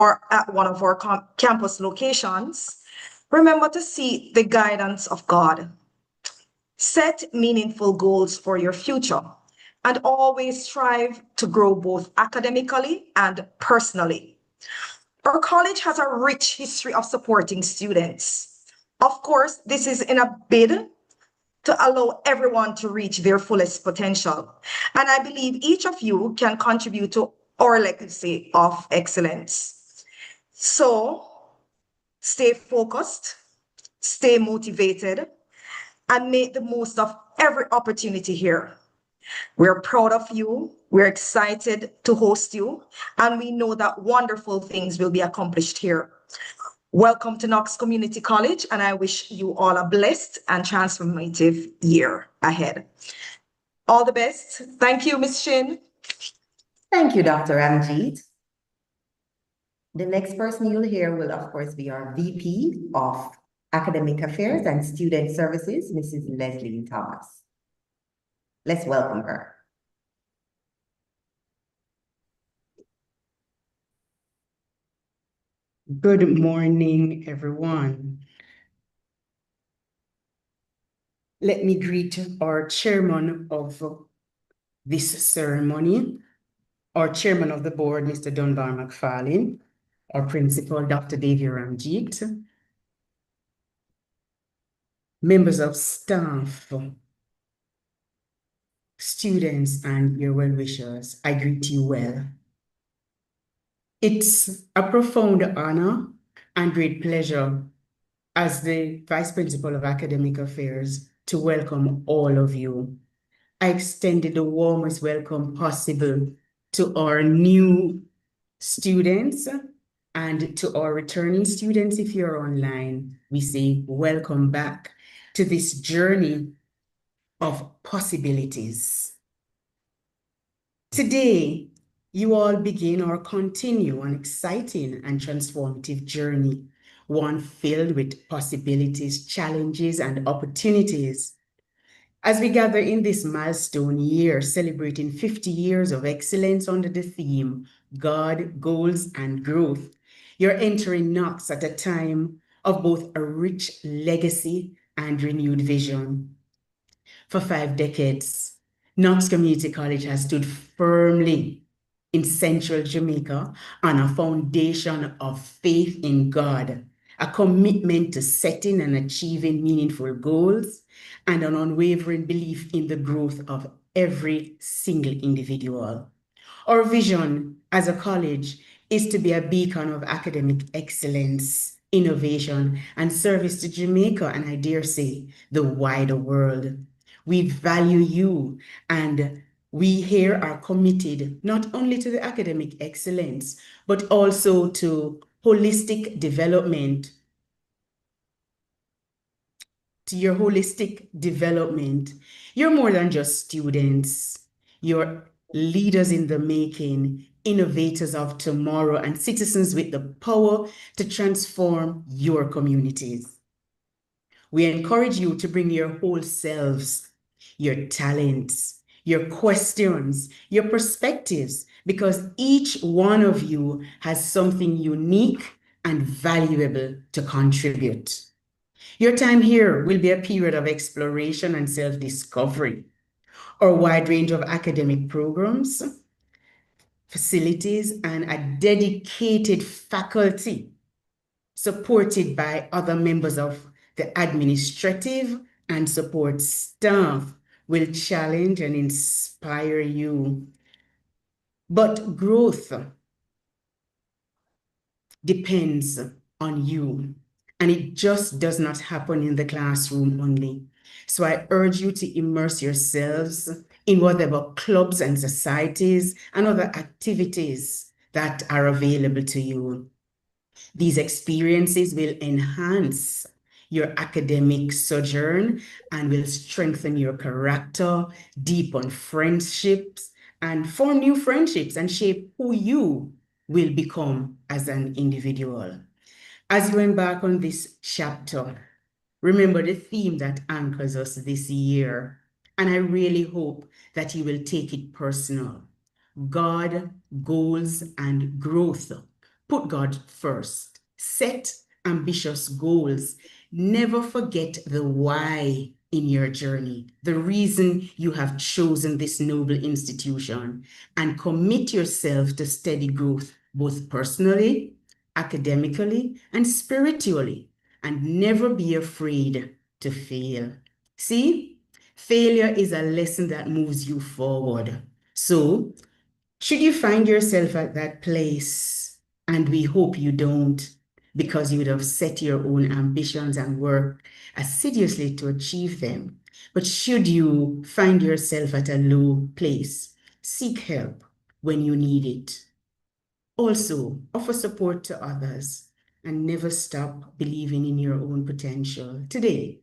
or at one of our campus locations, remember to seek the guidance of God. Set meaningful goals for your future and always strive to grow both academically and personally. Our college has a rich history of supporting students. Of course, this is in a bid to allow everyone to reach their fullest potential. And I believe each of you can contribute to our legacy of excellence. So stay focused, stay motivated, and make the most of every opportunity here. We're proud of you. We're excited to host you, and we know that wonderful things will be accomplished here. Welcome to Knox Community College, and I wish you all a blessed and transformative year ahead. All the best. Thank you, Ms. Shin. Thank you, Dr. Amjit. The next person you'll hear will, of course, be our VP of Academic Affairs and Student Services, Mrs. Leslie Thomas. Let's welcome her. Good morning, everyone. Let me greet our chairman of this ceremony, our chairman of the board, Mr. Dunbar McFarlane, our principal, Dr. Davy Ramjeet, members of staff, students, and your well-wishers. I greet you well. It's a profound honor and great pleasure as the Vice Principal of Academic Affairs to welcome all of you. I extended the warmest welcome possible to our new students and to our returning students. If you're online, we say welcome back to this journey of possibilities. Today, you all begin or continue an exciting and transformative journey, one filled with possibilities, challenges, and opportunities. As we gather in this milestone year, celebrating 50 years of excellence under the theme, God, Goals, and Growth, you're entering Knox at a time of both a rich legacy and renewed vision. For 5 decades, Knox Community College has stood firmly in central Jamaica on a foundation of faith in God, a commitment to setting and achieving meaningful goals, and an unwavering belief in the growth of every single individual. Our vision as a college is to be a beacon of academic excellence, innovation, and service to Jamaica, and I dare say, the wider world. We value you, and we here are committed not only to the academic excellence, but also to holistic development, to your holistic development. You're more than just students. You're leaders in the making, innovators of tomorrow, and citizens with the power to transform your communities. We encourage you to bring your whole selves, your talents, your questions, your perspectives, because each one of you has something unique and valuable to contribute. Your time here will be a period of exploration and self-discovery. Our wide range of academic programs, facilities, and a dedicated faculty supported by other members of the administrative and support staff will challenge and inspire you. But growth depends on you, and it just does not happen in the classroom only. So I urge you to immerse yourselves in whatever clubs and societies and other activities that are available to you. These experiences will enhance your academic sojourn and will strengthen your character, deepen friendships, and form new friendships and shape who you will become as an individual. As you embark on this chapter, remember the theme that anchors us this year, and I really hope that you will take it personal. God, goals, and growth. Put God first. Set ambitious goals. Never forget the why in your journey, the reason you have chosen this noble institution, and commit yourself to steady growth, both personally, academically, and spiritually, and never be afraid to fail. See, failure is a lesson that moves you forward. So, should you find yourself at that place, and we hope you don't, because you would have set your own ambitions and worked assiduously to achieve them. But should you find yourself at a low place, seek help when you need it. Also, offer support to others and never stop believing in your own potential. Today,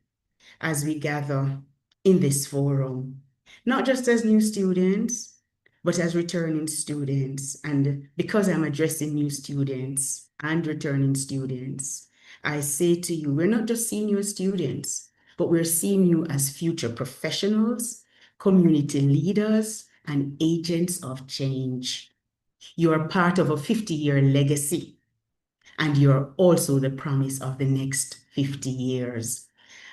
as we gather in this forum, not just as new students, but as returning students. And because I'm addressing new students and returning students, I say to you, we're not just seeing you as students, but we're seeing you as future professionals, community leaders, and agents of change. You are part of a 50-year legacy, and you're also the promise of the next 50 years.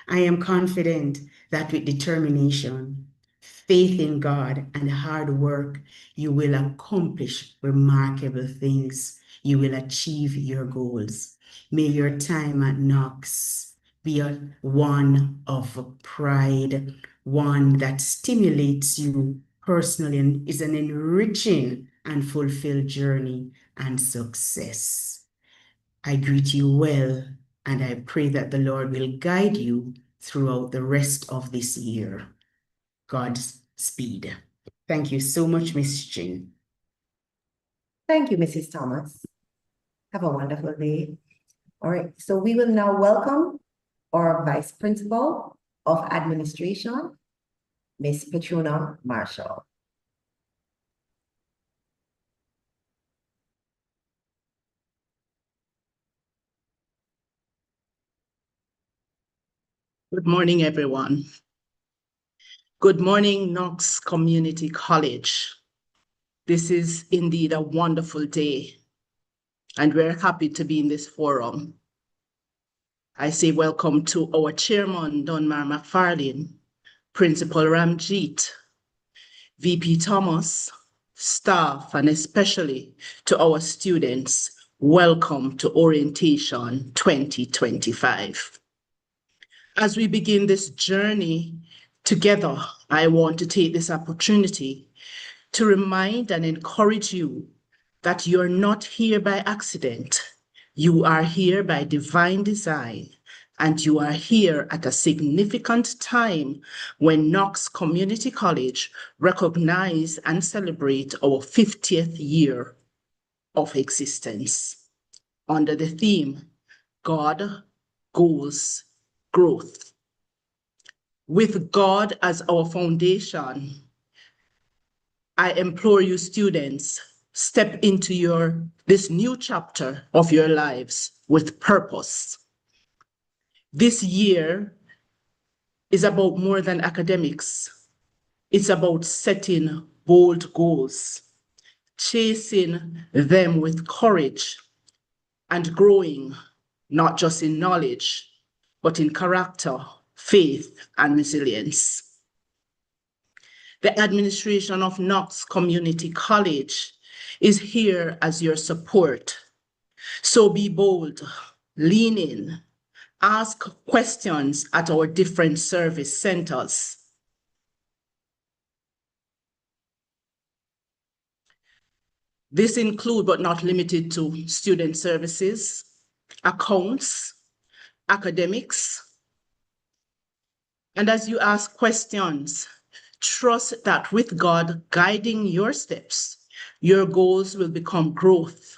I am confident that with determination, faith in God, and hard work, you will accomplish remarkable things. You will achieve your goals. May your time at Knox be one of pride, one that stimulates you personally and is an enriching and fulfilled journey and success. I greet you well, and I pray that the Lord will guide you throughout the rest of this year. God's speed. Thank you so much, Miss Chin. Thank you, Mrs. Thomas. Have a wonderful day. All right, so we will now welcome our Vice Principal of Administration, Miss Petruna Marshall. Good morning, everyone. Good morning, Knox Community College. This is indeed a wonderful day, and we're happy to be in this forum. I say welcome to our chairman, Donmar McFarlane, Principal Ramjeet, VP Thomas, staff, and especially to our students, welcome to Orientation 2025. As we begin this journey together, I want to take this opportunity to remind and encourage you that you're not here by accident. You are here by divine design, and you are here at a significant time when Knox Community College recognize and celebrate our 50th year of existence under the theme, God, Goals, Growth. With God as our foundation, I implore you students, step into this new chapter of your lives with purpose. This year is about more than academics. It's about setting bold goals, chasing them with courage, and growing not just in knowledge, but in character, faith, and resilience. The administration of Knox Community College is here as your support. So be bold, lean in, ask questions at our different service centers. This includes, but not limited to, student services, accounts, academics. And as you ask questions, trust that with God guiding your steps, your goals will become growth,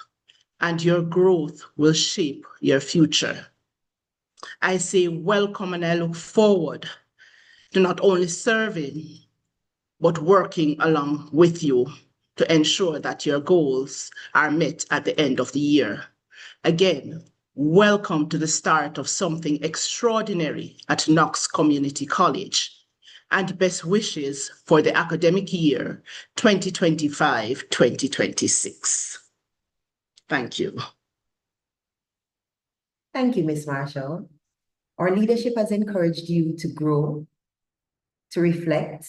and your growth will shape your future. I say welcome, and I look forward to not only serving, but working along with you to ensure that your goals are met at the end of the year. Again, welcome to the start of something extraordinary at Knox Community College, and best wishes for the academic year 2025-2026. Thank you. Thank you, Ms. Marshall. Our leadership has encouraged you to grow, to reflect,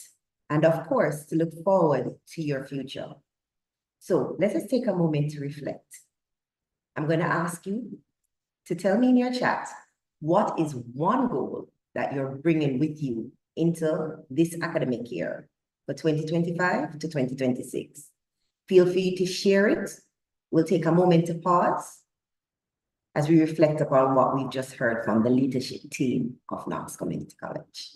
and of course, to look forward to your future. So let us take a moment to reflect. I'm going to ask you to tell me in your chat, what is one goal that you're bringing with you into this academic year for 2025 to 2026? Feel free to share it. We'll take a moment to pause as we reflect upon what we've just heard from the leadership team of Knox Community College.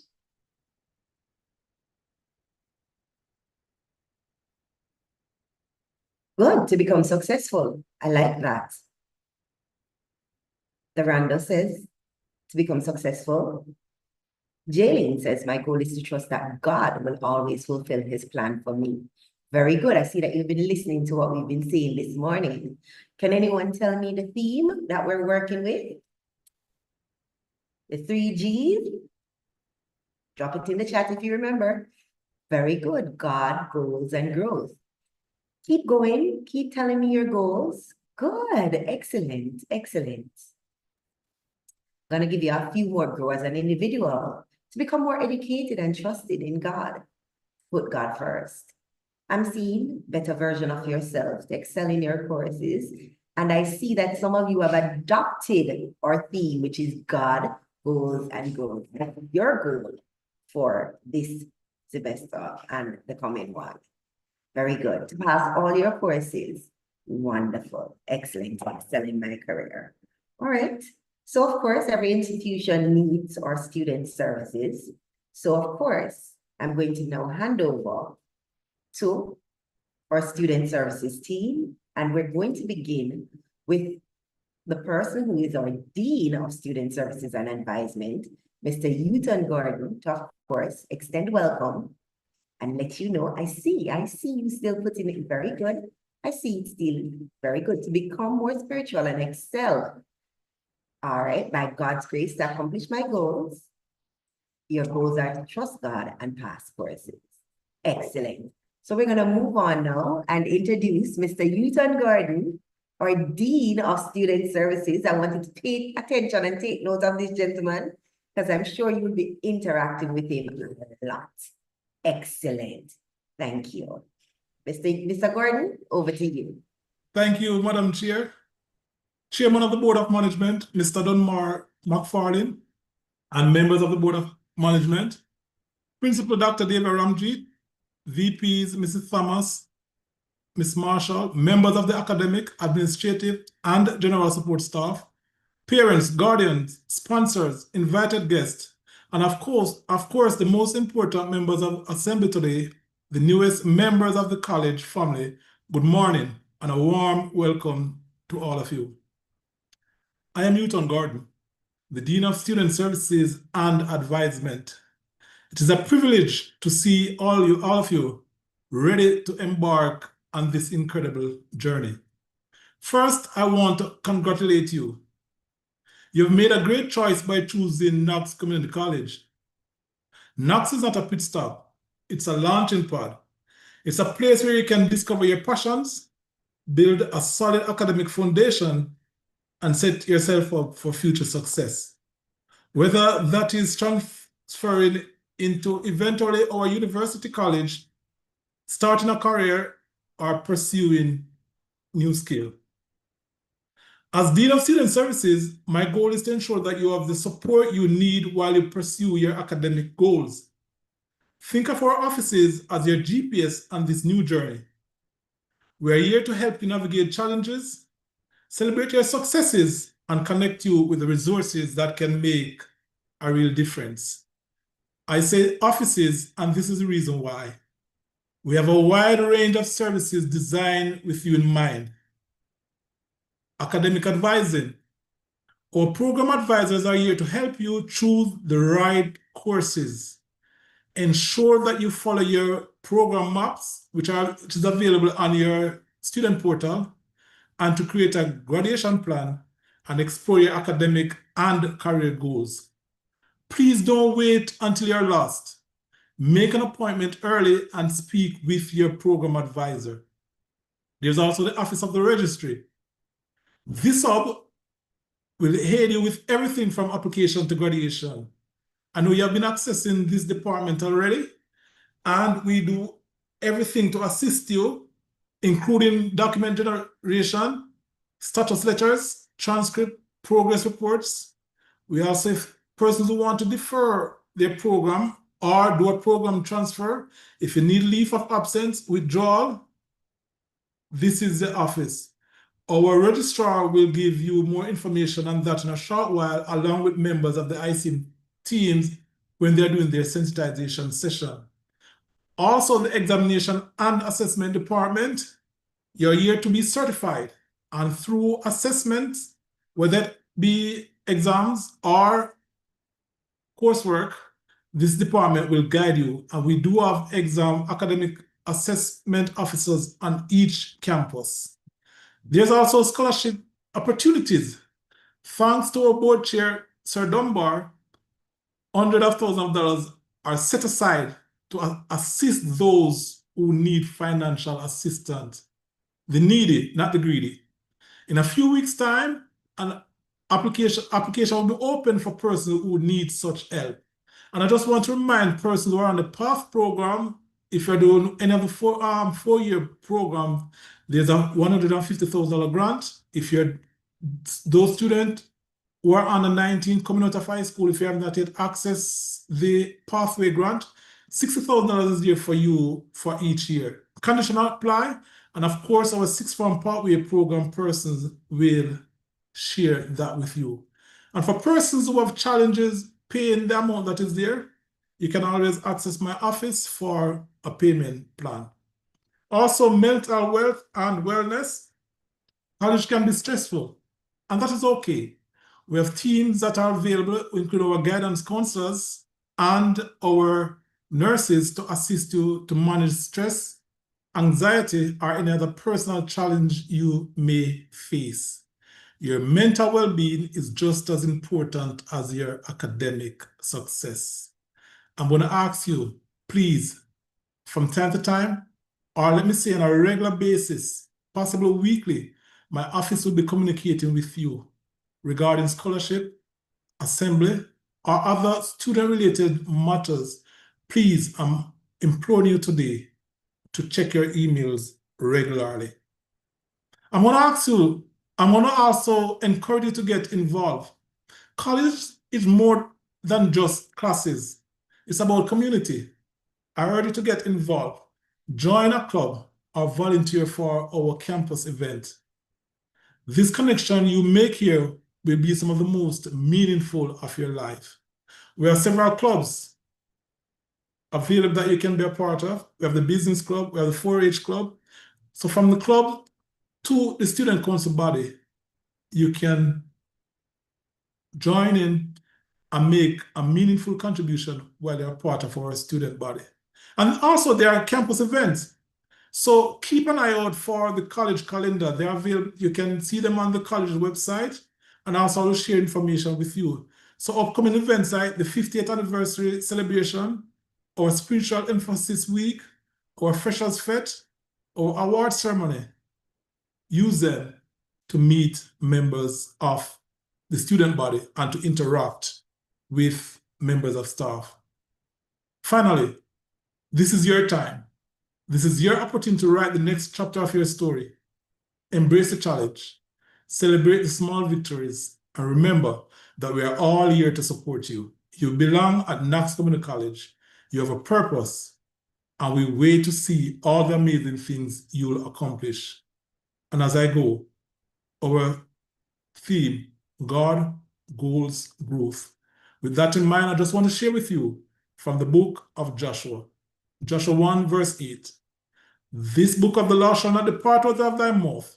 Good, to become successful. I like that. Durando says, to become successful. Jaylene says, my goal is to trust that God will always fulfill his plan for me. Very good. I see that you've been listening to what we've been saying this morning. Can anyone tell me the theme that we're working with? The 3 G's? Drop it in the chat if you remember. Very good. God, goals, and growth. Keep going. Keep telling me your goals. Good. Excellent. Excellent. I'm going to give you a few more grow as an individual to become more educated and trusted in God. Put God first. I'm seeing better version of yourself to excel in your courses. And I see that some of you have adopted our theme, which is God, goals, and growth. That's your goal for this semester and the coming one. Very good. To pass all your courses. Wonderful. Excellent. Excelling my career. All right. So, of course, every institution needs our student services. So, of course, I'm going to now hand over to our student services team, and we're going to begin with the person who is our Dean of Student Services and Advisement, Mr. Houghton Gordon, to, of course, extend welcome and let you know, I see you still putting it very good. I see it still very good to become more spiritual and excel. All right, by God's grace to accomplish my goals. Your goals are to trust God and pass courses. Excellent. So we're going to move on now and introduce Mr. Houghton Gordon, our Dean of Student Services. I want you to pay attention and take note of this gentleman, because I'm sure you'll be interacting with him a lot. Excellent. Thank you. Mr. Gordon, over to you. Thank you, Madam Chair. Chairman of the Board of Management, Mr. Dunmar McFarlane, and members of the Board of Management, Principal Dr. David Ramjeet, VPs, Mrs. Thomas, Ms. Marshall, members of the academic, administrative, and general support staff, parents, guardians, sponsors, invited guests, and of course, the most important members of Assembly today, the newest members of the college family. Good morning and a warm welcome to all of you. I am Houghton Gordon, the Dean of Student Services and Advisement. It is a privilege to see all of you ready to embark on this incredible journey. First, I want to congratulate you. You've made a great choice by choosing Knox Community College. Knox is not a pit stop. It's a launching pad. It's a place where you can discover your passions, build a solid academic foundation, and set yourself up for future success. Whether that is transferring into eventually our university college, starting a career, or pursuing new skill. As Dean of Student Services, my goal is to ensure that you have the support you need while you pursue your academic goals. Think of our offices as your GPS on this new journey. We're here to help you navigate challenges, celebrate your successes, and connect you with the resources that can make a real difference. I say offices, and this is the reason why. We have a wide range of services designed with you in mind. Academic advising. Our program advisors are here to help you choose the right courses. Ensure that you follow your program maps, which is available on your student portal, and to create a graduation plan and explore your academic and career goals. Please don't wait until you're lost. Make an appointment early and speak with your program advisor. There's also the Office of the Registry. This hub will aid you with everything from application to graduation. I know you have been accessing this department already, and we do everything to assist you, including document generation, status letters, transcript, progress reports. We also have persons who want to defer their program or do a program transfer. If you need leave of absence, withdrawal, this is the office. Our registrar will give you more information on that in a short while, along with members of the IC teams when they're doing their sensitization session. Also, the examination and assessment department, you're here to be certified. And through assessments, whether it be exams or coursework, this department will guide you. And we do have exam academic assessment officers on each campus. There's also scholarship opportunities. Thanks to our board chair, Sir Dunbar, hundreds of thousands of dollars are set aside to assist those who need financial assistance. The needy, not the greedy. In a few weeks' time, an application will be open for persons who need such help. And I just want to remind persons who are on the PATH program, if you're doing any of the four-year program, there's a $150,000 grant. If you're those students who are under 19 coming out of high school, if you have not yet accessed the pathway grant, $60,000 is there for you for each year. Conditional apply, and of course, our sixth form pathway program persons will share that with you. And for persons who have challenges paying the amount that is there, you can always access my office for a payment plan. Also, mental health and wellness. College can be stressful, and that is okay. We have teams that are available, including our guidance counselors and our nurses to assist you to manage stress, anxiety, or any other personal challenge you may face. Your mental well-being is just as important as your academic success. I'm going to ask you, please, from time to time, or let me say on a regular basis, possibly weekly, my office will be communicating with you regarding scholarship, assembly, or other student-related matters. Please, I'm imploring you today to check your emails regularly. I'm going to also encourage you to get involved. College is more than just classes. It's about community. I urge you to get involved. Join a club or volunteer for our campus event. This connection you make here will be some of the most meaningful of your life. We have several clubs available that you can be a part of. We have the business club, we have the 4-H club. So from the club to the student council body, you can join in and make a meaningful contribution while you're part of our student body. And also there are campus events. So keep an eye out for the college calendar. They're available. You can see them on the college website, and also I will share information with you. So upcoming events like the 50th anniversary celebration, our spiritual emphasis week, our freshers fete, or award ceremony. Use them to meet members of the student body and to interact with members of staff. Finally, this is your time. This is your opportunity to write the next chapter of your story. Embrace the challenge, celebrate the small victories, and remember that we are all here to support you. You belong at Knox Community College. You have a purpose, and we wait to see all the amazing things you'll accomplish. And as I go, our theme, God, Goals, Growth. With that in mind, I just want to share with you from the book of Joshua. Joshua 1 verse 8. This book of the law shall not depart out of thy mouth,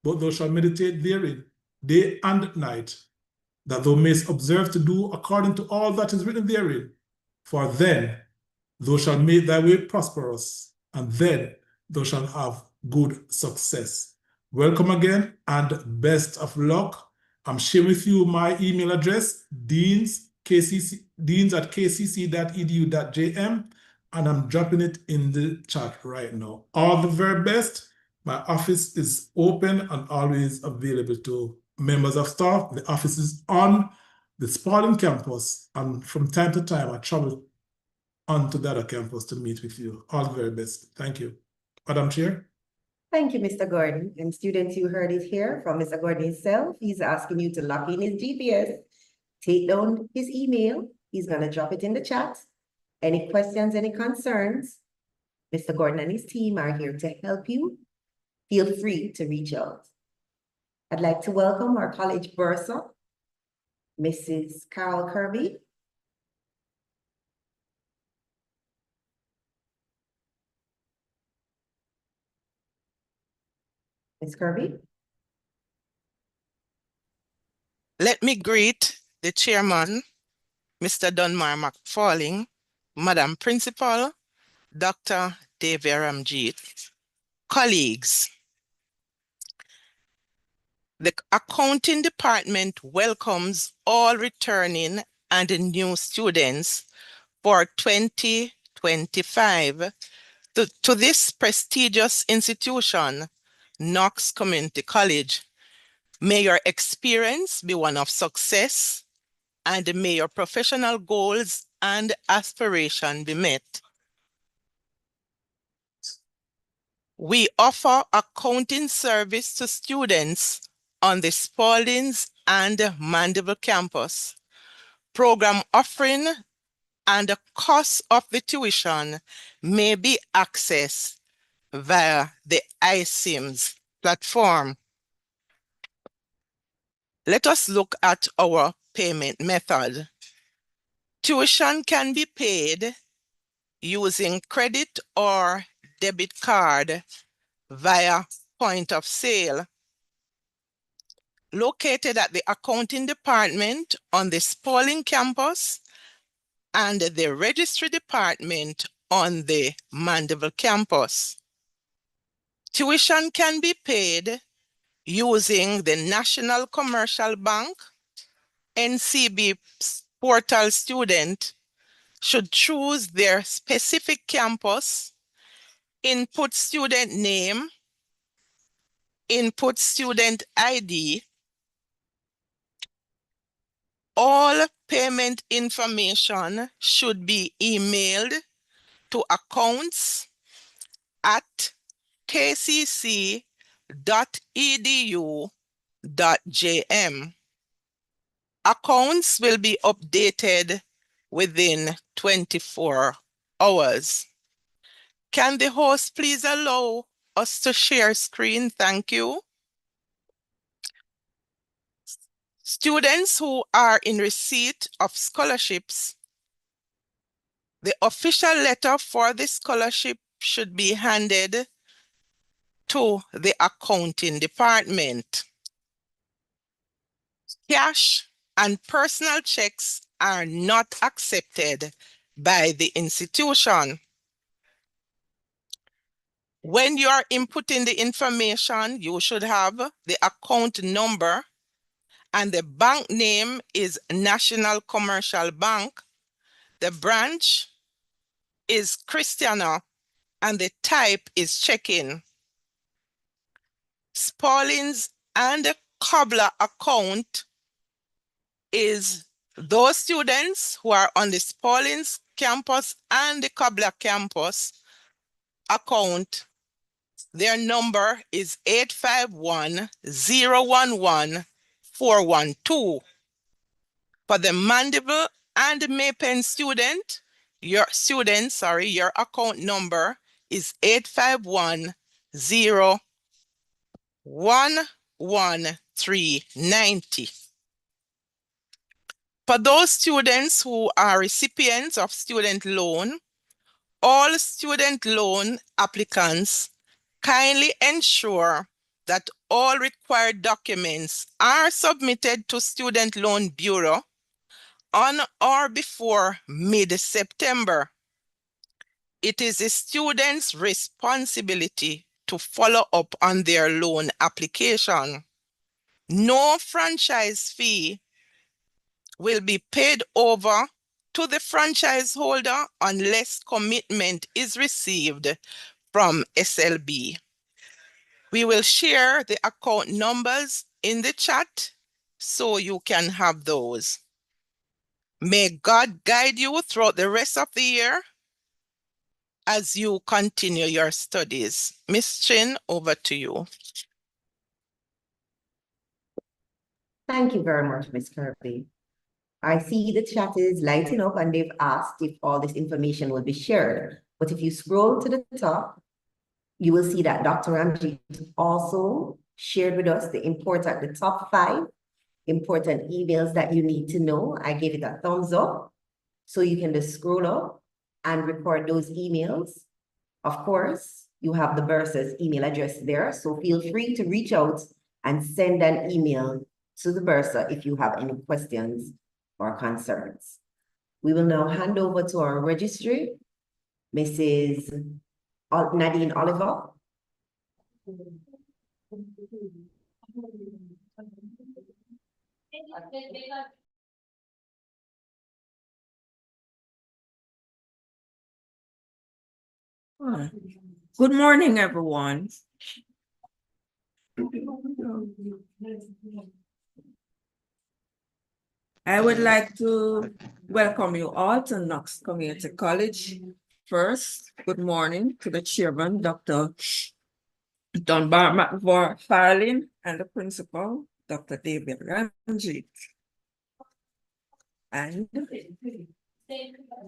but thou shalt meditate therein day and night, that thou mayest observe to do according to all that is written therein. For then thou shalt make thy way prosperous, and then thou shalt have good success. Welcome again, and best of luck. I'm sharing with you my email address, deans@kcc.edu.jm, and I'm dropping it in the chat right now. All the very best. My office is open and always available to members of staff. The office is on the Spalding campus, and from time to time, I travel onto the other campus to meet with you. All the very best. Thank you. Madam Chair. Thank you, Mr. Gordon. And students, you heard it here from Mr. Gordon himself. He's asking you to lock in his GPS, take down his email. He's going to drop it in the chat. Any questions, any concerns? Mr. Gordon and his team are here to help you. Feel free to reach out. I'd like to welcome our college bursar, Mrs. Carol Kirby. Ms. Kirby. Let me greet the chairman, Mr. Dunmar McFarling, Madam Principal, Dr. Davia Ramjeet, colleagues. The accounting department welcomes all returning and new students for 2025 to this prestigious institution, Knox Community College. May your experience be one of success, and may your professional goals and aspirations be met. We offer accounting service to students on the Spaldings and Mandeville campus. Program offering and the cost of the tuition may be accessed via the iSIMS platform. Let us look at our payment method. Tuition can be paid using credit or debit card via point of sale. Located at the accounting department on the Spalding campus and the registry department on the Mandeville campus. Tuition can be paid using the National Commercial Bank. NCB portal student should choose their specific campus, input student name, input student ID. All payment information should be emailed to accounts@kcc.edu.jm. Accounts will be updated within 24 hours. Can the host please allow us to share screen? Thank you. Students who are in receipt of scholarships, the official letter for the scholarship should be handed to the accounting department. Cash and personal checks are not accepted by the institution. When you are inputting the information, you should have the account number, and the bank name is National Commercial Bank. The branch is Christiana, and the type is checking. Spalding's and Cobbler account is those students who are on the Spalding's campus and the Cobbler campus account. Their number is 851-011-412. For the Mandeville and Maypen student, your account number is 851-011-390. For those students who are recipients of student loan, all student loan applicants kindly ensure that all required documents are submitted to Student Loan Bureau on or before mid-September. It is the student's responsibility to follow up on their loan application. No franchise fee will be paid over to the franchise holder unless commitment is received from SLB. We will share the account numbers in the chat so you can have those. May God guide you throughout the rest of the year as you continue your studies. Ms. Chin, over to you. Thank you very much, Ms. Kirby. I see the chat is lighting up and they've asked if all this information will be shared. But if you scroll to the top, you will see that Dr. Ramji also shared with us the top 5 important emails that you need to know. I gave it a thumbs up. So you can just scroll up and record those emails. Of course, you have the bursar's email address there. So feel free to reach out and send an email to the bursar if you have any questions or concerns. We will now hand over to our registry, Mrs. Nadine Oliver. Good morning, everyone. I would like to welcome you all to Knox Community College. First, good morning to the chairman, Dr. Dunbar McFarlane, and the principal, Dr. David Ramji. And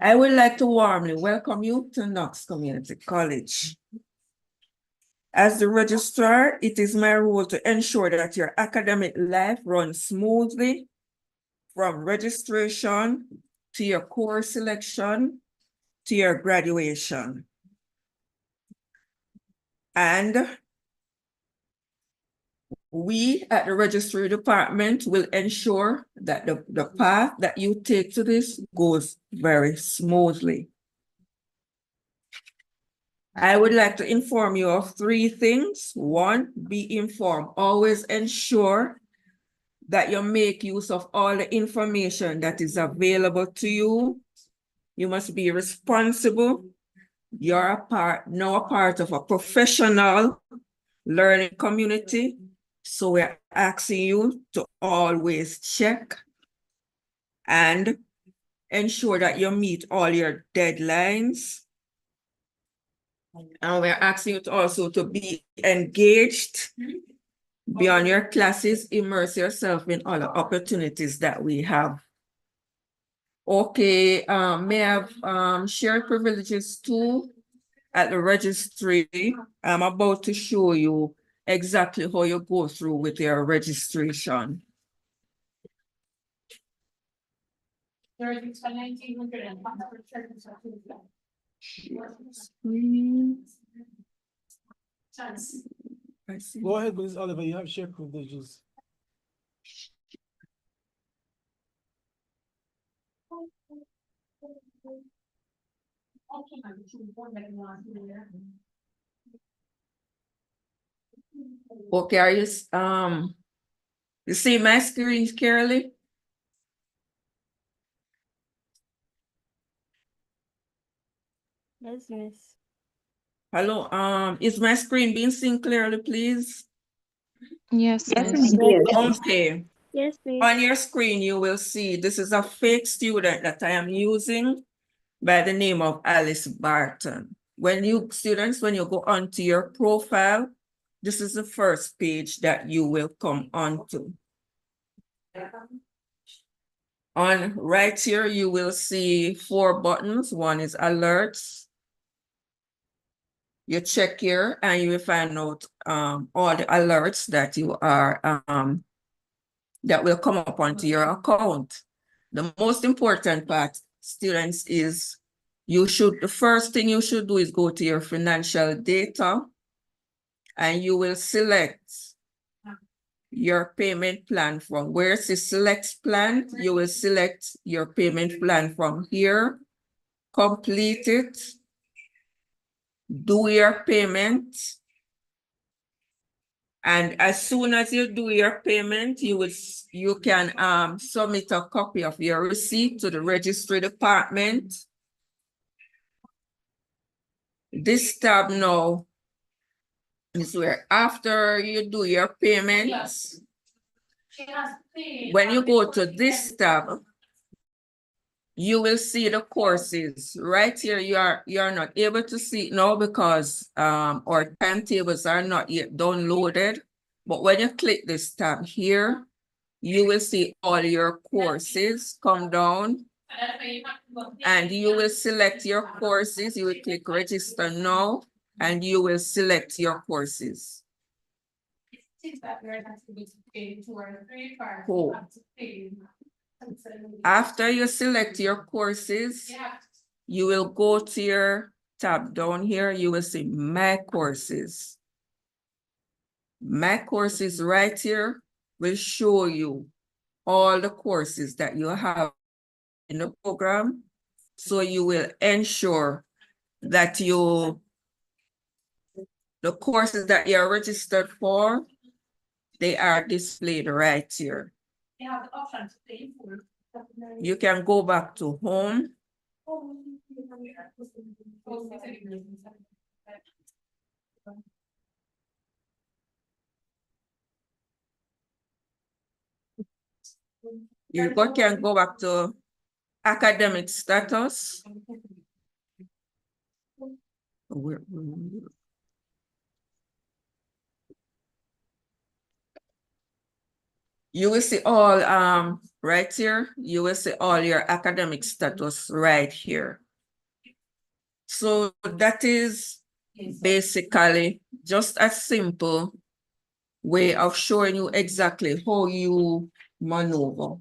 I would like to warmly welcome you to Knox Community College. As the registrar, it is my role to ensure that your academic life runs smoothly from registration to your course selection to your graduation. And we at the registry department will ensure that the path that you take to this goes very smoothly. I would like to inform you of 3 things. 1, be informed. Always ensure that you make use of all the information that is available to you. You must be responsible. You're now a part of a professional learning community. So we're asking you to always check and ensure that you meet all your deadlines. And we're asking you to also to be engaged beyond your classes, immerse yourself in all the opportunities that we have. Okay, may I have shared privileges too at the registry. I'm about to show you exactly how you go through with your registration. Go ahead, Ms. Oliver, you have shared privileges. Okay, are you see my screen, Carolee? Yes, miss. Hello, is my screen being seen clearly, please? Yes, Yes, miss. Okay. Yes, miss. On your screen, you will see this is a fake student that I am using by the name of Alice Barton. When you go onto your profile, this is the first page that you will come onto. On right here, you will see 4 buttons. One is alerts. You check here and you will find out all the alerts that you are that will come up onto your account. The most important part, students, is the first thing you should do is go to your financial data and you will select your payment plan from where it says select plan. You will select your payment plan from here, complete it, do your payment. And as soon as you do your payment, you can submit a copy of your receipt to the registry department. This tab now is where after you do your payments, when you go to this tab, you will see the courses right here. You are not able to see it now because our timetables are not yet downloaded. But when you click this tab here, you will see all your courses come down, and you will select your courses. You will click register now, and you will select your courses. Cool. After you select your courses, you will go to your tab down here. You will see My Courses. My Courses right here will show you all the courses that you have in the program. So you will ensure that the courses that you're registered for, they are displayed right here. You can go back to home. You can go back to academic status. You will see all right here. You will see all your academic status right here. So that is basically just a simple way of showing you exactly how you maneuver.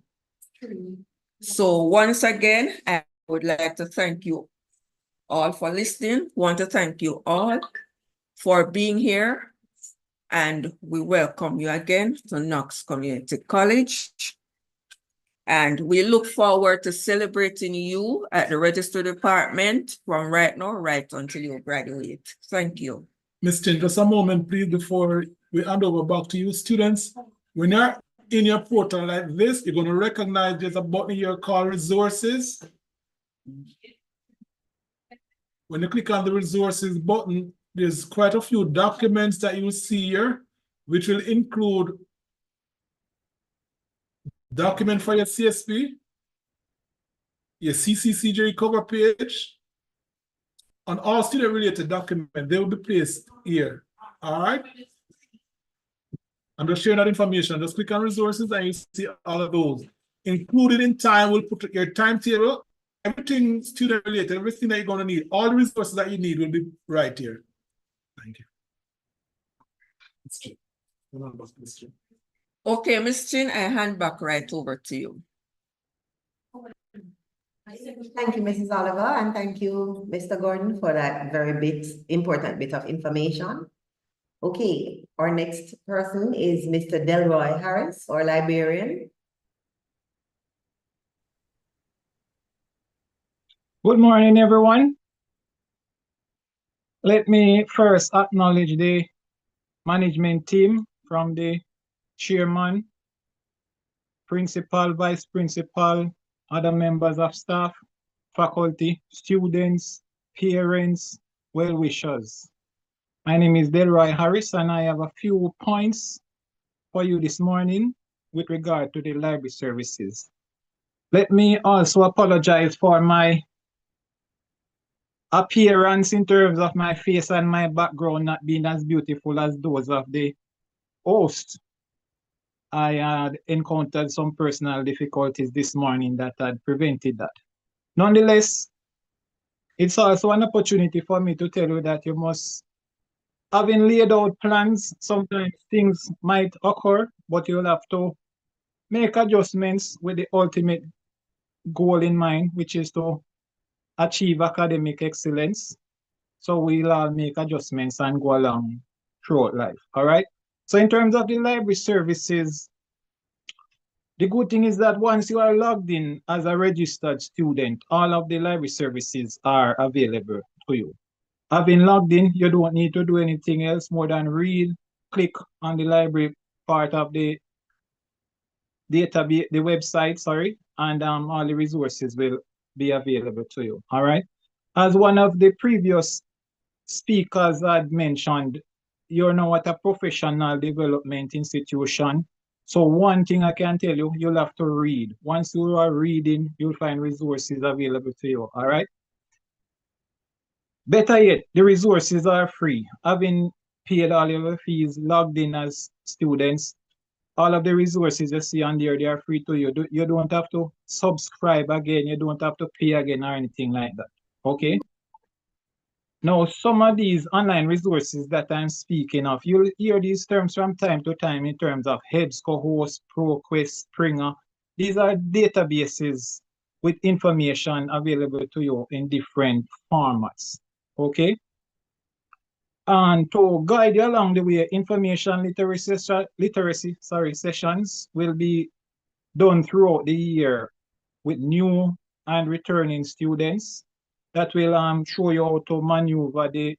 So once again, I would like to thank you all for listening. Want to thank you all for being here, and we welcome you again to Knox Community College. And we look forward to celebrating you at the Register Department from right now, right until you graduate. Thank you. Ms. Chin, just a moment, please, before we hand over back to you. Students, when you're in your portal like this, you're going to recognize there's a button here called Resources. When you click on the Resources button, there's quite a few documents that you'll see here, which will include document for your CSP, your CCCJ cover page, on all student-related documents. They will be placed here. All right? I'm just sharing that information. Just click on Resources and you see all of those. Included in time, we'll put your timetable, everything student-related, everything that you're going to need, all the resources that you need will be right here. Thank you. Okay, Ms. Chin, I hand back right over to you. Thank you, Mrs. Oliver, and thank you, Mr. Gordon, for that very important bit of information. Okay, our next person is Mr. Delroy Harris, our librarian. Good morning, everyone. Let me first acknowledge the management team from the chairman, principal, vice principal, other members of staff, faculty, students, parents, well-wishers. My name is Delroy Harris, and I have a few points for you this morning with regard to the library services. Let me also apologize for my appearance in terms of my face and my background not being as beautiful as those of the host. I had encountered some personal difficulties this morning that had prevented that. Nonetheless, it's also an opportunity for me to tell you that you must, having laid out plans, sometimes things might occur, but you'll have to make adjustments with the ultimate goal in mind, which is to achieve academic excellence. So we'll all make adjustments and go along throughout life, all right? So in terms of the library services, the good thing is that once you are logged in as a registered student, all of the library services are available to you. Having logged in, you don't need to do anything else more than read, click on the library part of the database, the website, sorry, and all the resources will be available to you, all right? As one of the previous speakers had mentioned, you're now at a professional development institution. So one thing I can tell you, you'll have to read. Once you are reading, you'll find resources available to you, all right? Better yet, the resources are free. Having paid all your fees, logged in as students, all of the resources you see on there, they are free to you. You don't have to subscribe again. You don't have to pay again or anything like that, okay? Now, some of these online resources that I'm speaking of, you'll hear these terms from time to time in terms of EBSCO, Host, ProQuest, Springer. These are databases with information available to you in different formats, okay? And to guide you along the way, information literacy sessions will be done throughout the year with new and returning students that will show you how to maneuver the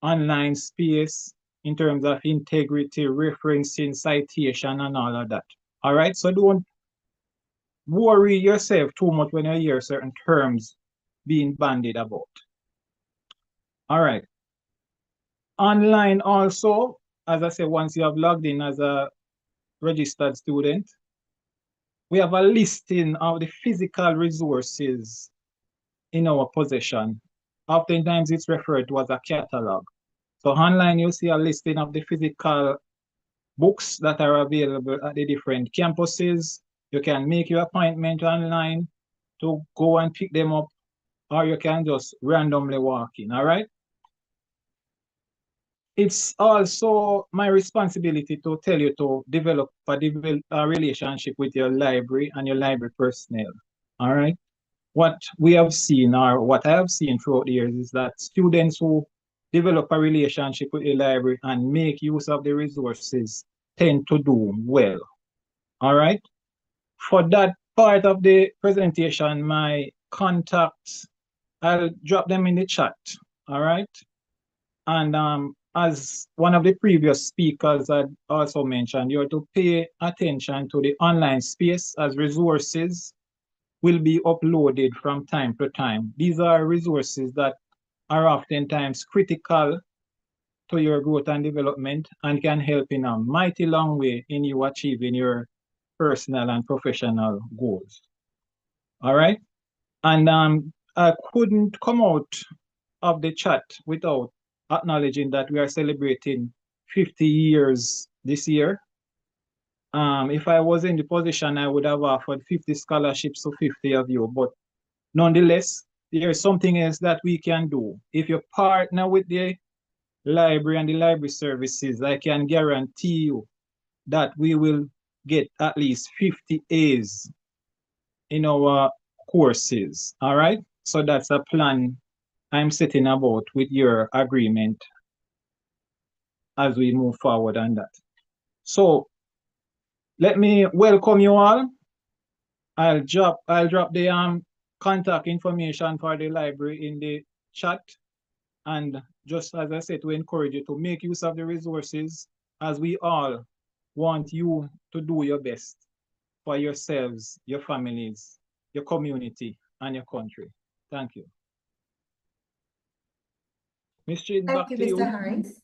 online space in terms of integrity, referencing, citation, and all of that. All right, so don't worry yourself too much when you hear certain terms being bandied about. All right. Online also, as I said, once you have logged in as a registered student, we have a listing of the physical resources in our possession. Oftentimes it's referred to as a catalog. So online, you see a listing of the physical books that are available at the different campuses. You can make your appointment online to go and pick them up, or you can just randomly walk in, all right? It's also my responsibility to tell you to develop a relationship with your library and your library personnel, all right? What we have seen, or what I have seen throughout the years, is that students who develop a relationship with the library and make use of the resources tend to do well, all right? For that part of the presentation, my contacts, I'll drop them in the chat, all right? And as one of the previous speakers had also mentioned, you have to pay attention to the online space, as resources will be uploaded from time to time. These are resources that are oftentimes critical to your growth and development and can help in a mighty long way in you achieving your personal and professional goals. All right? And I couldn't come out of the chat without acknowledging that we are celebrating 50 years this year. If I was in the position, I would have offered 50 scholarships to 50 of you, but nonetheless, there is something else that we can do. If you partner with the library and the library services, I can guarantee you that we will get at least 50 A's in our courses, all right? So that's a plan I'm setting about with your agreement as we move forward on that. So let me welcome you all. I'll drop the contact information for the library in the chat. And just as I said, to encourage you to make use of the resources, as we all want you to do your best for yourselves, your families, your community, and your country. Thank you. Ms. Chin, Thank back you, to you. Mr. Harris.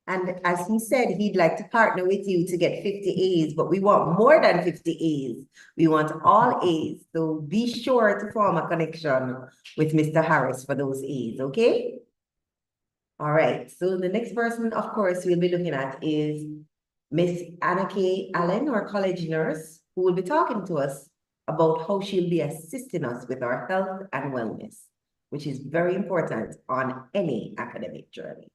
And as he said, he'd like to partner with you to get 50 A's, but we want more than 50 A's. We want all A's. So be sure to form a connection with Mr. Harris for those A's, okay? All right, so the next person, of course, we'll be looking at is Miss Anna K. Allen, our college nurse, who will be talking to us about how she'll be assisting us with our health and wellness, which is very important on any academic journey.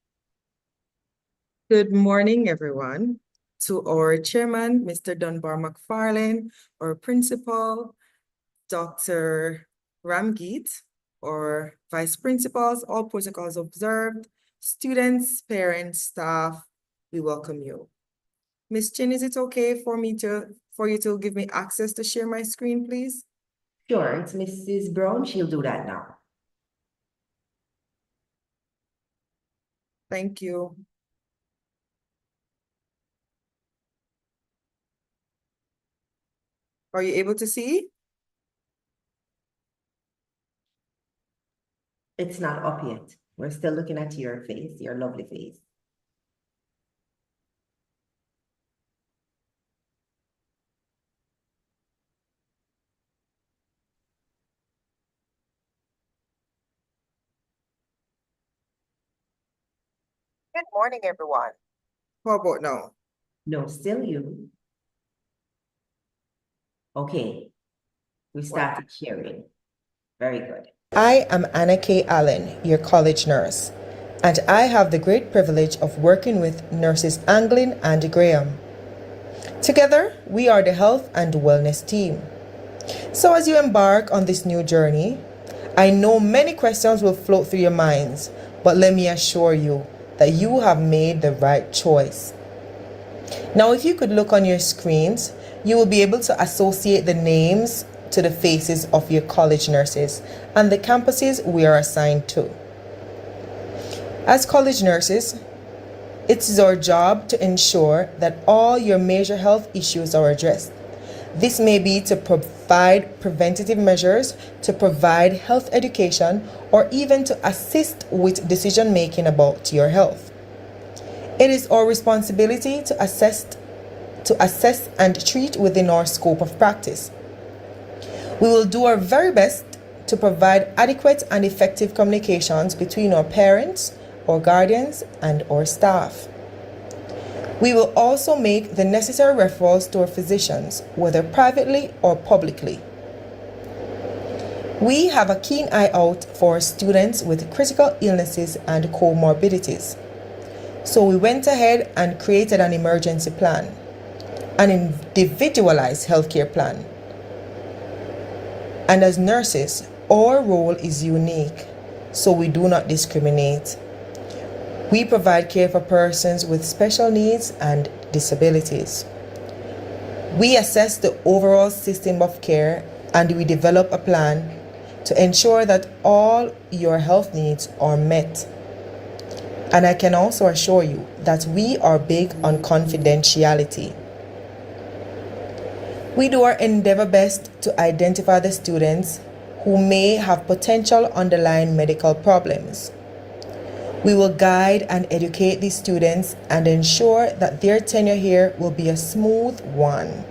Good morning, everyone. To our chairman, Mr. Dunbar McFarlane, our principal, Dr. Ramgeet, our vice principals, all protocols observed, students, parents, staff, we welcome you. Ms. Chin, is it okay for you to give me access to share my screen, please? Sure, it's Mrs. Brown. She'll do that now. Thank you. Are you able to see? It's not up yet. We're still looking at your face, your lovely face. Good morning, everyone. How about now? No, still you. Okay, we started sharing. Very good. I am Anna K. Allen, your college nurse, and I have the great privilege of working with nurses Anglin and Graham. Together, we are the health and wellness team. So as you embark on this new journey, I know many questions will float through your minds, but let me assure you that you have made the right choice. Now, if you could look on your screens, you will be able to associate the names to the faces of your college nurses and the campuses we are assigned to. As college nurses, it is our job to ensure that all your major health issues are addressed. This may be to provide preventative measures, to provide health education, or even to assist with decision making about your health. It is our responsibility to assess and treat within our scope of practice. We will do our very best to provide adequate and effective communications between our parents, our guardians, and our staff. We will also make the necessary referrals to our physicians, whether privately or publicly. We have a keen eye out for students with critical illnesses and comorbidities. So we went ahead and created an emergency plan, an individualized healthcare plan. And as nurses, our role is unique, so we do not discriminate. We provide care for persons with special needs and disabilities. We assess the overall system of care and we develop a plan to ensure that all your health needs are met. And I can also assure you that we are big on confidentiality. We do our endeavor best to identify the students who may have potential underlying medical problems. We will guide and educate these students and ensure that their tenure here will be a smooth one.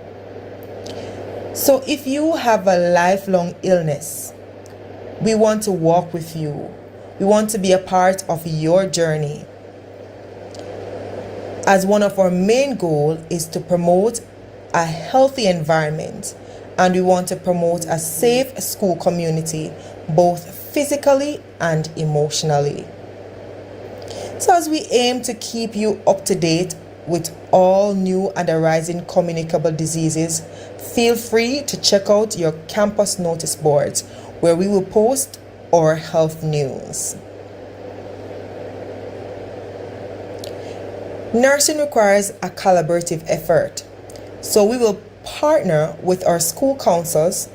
So if you have a lifelong illness, we want to walk with you. We want to be a part of your journey. As one of our main goals is to promote a healthy environment, and we want to promote a safe school community, both physically and emotionally. So as we aim to keep you up to date with all new and arising communicable diseases, feel free to check out your campus notice boards where we will post our health news. Nursing requires a collaborative effort. So we will partner with our school councils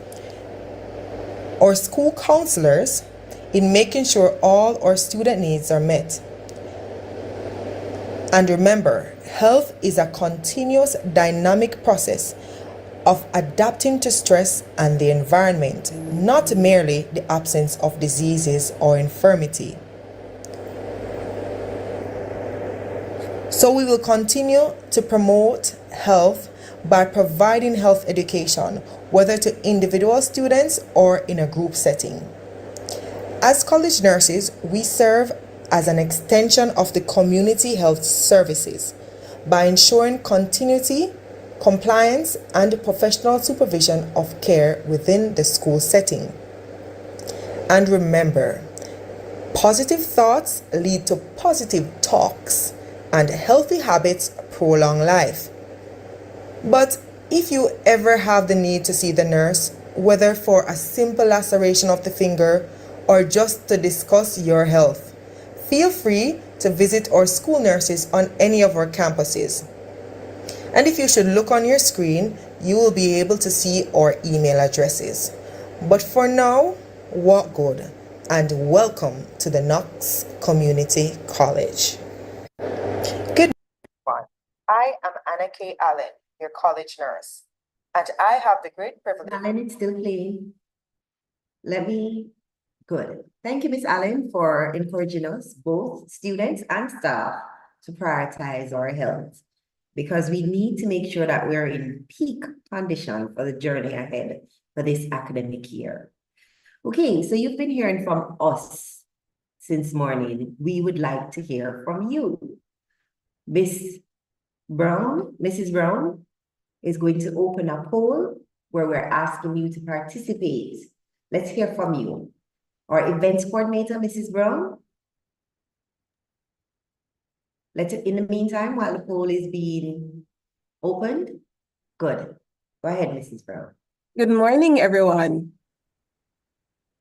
or school counselors in making sure all our student needs are met. And remember, health is a continuous dynamic process of adapting to stress and the environment, not merely the absence of diseases or infirmity. So we will continue to promote health by providing health education, whether to individual students or in a group setting. As college nurses, we serve as an extension of the community health services by ensuring continuity, compliance, and professional supervision of care within the school setting. And remember, positive thoughts lead to positive talks, and healthy habits prolong life. But if you ever have the need to see the nurse, whether for a simple laceration of the finger or just to discuss your health, feel free to visit our school nurses on any of our campuses. And if you should look on your screen, you will be able to see our email addresses. But for now, walk good and welcome to the Knox Community College. Good morning. I am Anna K. Allen, your college nurse, and I have the great privilege. Allen, it's still playing. Good. Thank you, Miss Allen, for encouraging us, both students and staff, to prioritize our health, because we need to make sure that we're in peak condition for the journey ahead for this academic year. Okay, so you've been hearing from us since morning. We would like to hear from you. Mrs. Brown is going to open a poll where we're asking you to participate. Let's hear from you. Our events coordinator, Mrs. Brown. In the meantime, while the poll is being opened, good. Go ahead, Mrs. Brown. Good morning, everyone.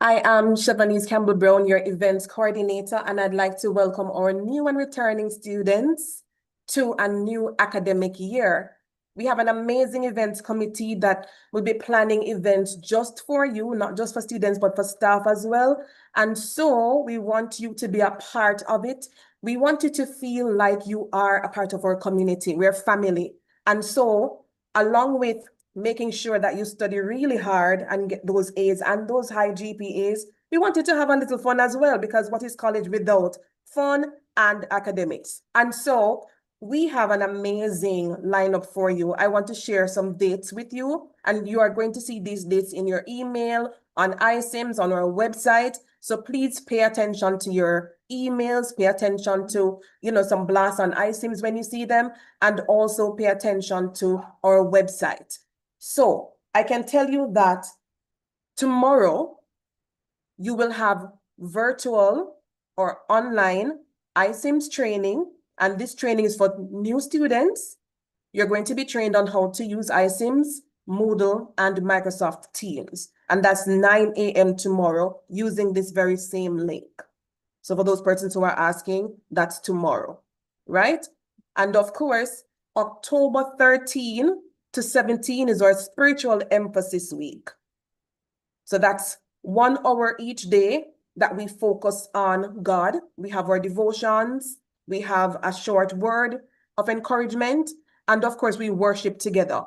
I am Chevanese Campbell Brown, your events coordinator, and I'd like to welcome our new and returning students to a new academic year. We have an amazing events committee that will be planning events just for you, not just for students, but for staff as well. And so we want you to be a part of it. We want you to feel like you are a part of our community. We're family. And so along with making sure that you study really hard and get those A's and those high GPAs, we want you to have a little fun as well, because what is college without fun and academics? And so we have an amazing lineup for you. I want to share some dates with you, and you are going to see these dates in your email, on iSIMS, on our website. So please pay attention to your emails, pay attention to, some blasts on iSIMS when you see them, and also pay attention to our website. So I can tell you that tomorrow you will have virtual or online iSIMS training, and this training is for new students. You're going to be trained on how to use iSIMS, Moodle, and Microsoft Teams. And that's 9 a.m. tomorrow using this very same link. So for those persons who are asking, that's tomorrow, right? And of course, October 13 to 17 is our spiritual emphasis week. So that's 1 hour each day that we focus on God. We have our devotions, we have a short word of encouragement, and of course we worship together.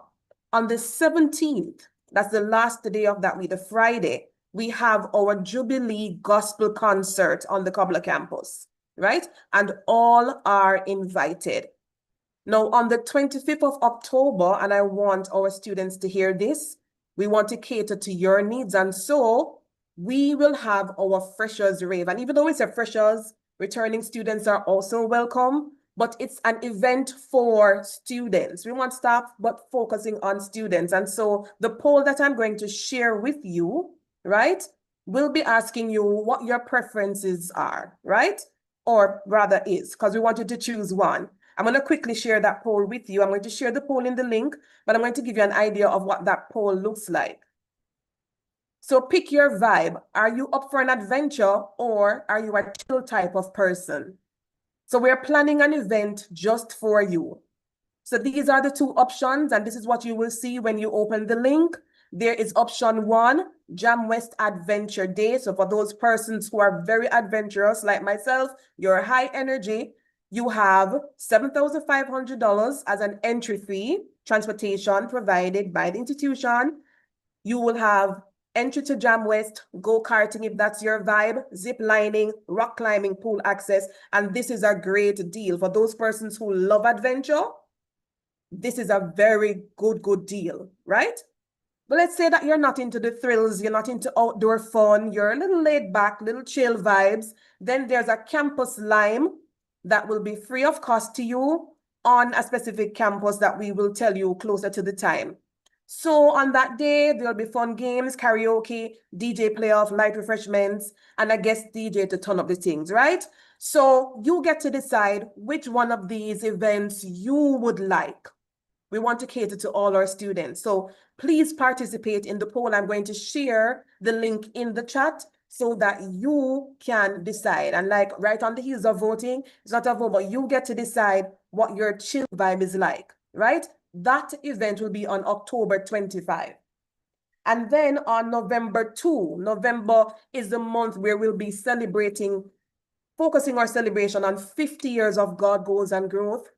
On the 17th, that's the last day of that week, the Friday, we have our Jubilee Gospel concert on the Cobbler campus, right? And all are invited. Now, on the 25th of October, and I want our students to hear this, we want to cater to your needs. And so we will have our freshers rave. And even though it's a freshers, returning students are also welcome, but it's an event for students. We want staff, but focusing on students. And so the poll that I'm going to share with you, right, will be asking you what your preferences are, right? Or rather is, because we want you to choose one. I'm going to quickly share that poll with you. I'm going to share the poll in the link, but I'm going to give you an idea of what that poll looks like. So pick your vibe. Are you up for an adventure, or are you a chill type of person? So we're planning an event just for you. So these are the two options, and this is what you will see when you open the link. There is option 1, Jam West Adventure Day. So for those persons who are very adventurous like myself, you're high energy, you have $7,500 as an entry fee, transportation provided by the institution. You will have entry to Jam West, go-karting if that's your vibe, zip lining, rock climbing, pool access. And this is a great deal. For those persons who love adventure, this is a very good deal, right? But let's say that you're not into the thrills, you're not into outdoor fun, you're a little laid back, little chill vibes. Then there's a campus lime that will be free of cost to you on a specific campus that we will tell you closer to the time. So on that day, there'll be fun games, karaoke, DJ playoff, light refreshments, and a guest DJ to turn up the things, right? So you get to decide which one of these events you would like. We want to cater to all our students. So please participate in the poll. I'm going to share the link in the chat so that you can decide. And like right on the heels of voting, it's not a vote, but you get to decide what your chill vibe is like, right? That event will be on October 25. And then on November 2, November is the month where we'll be focusing our celebration on 50 years of God Goals and Growth,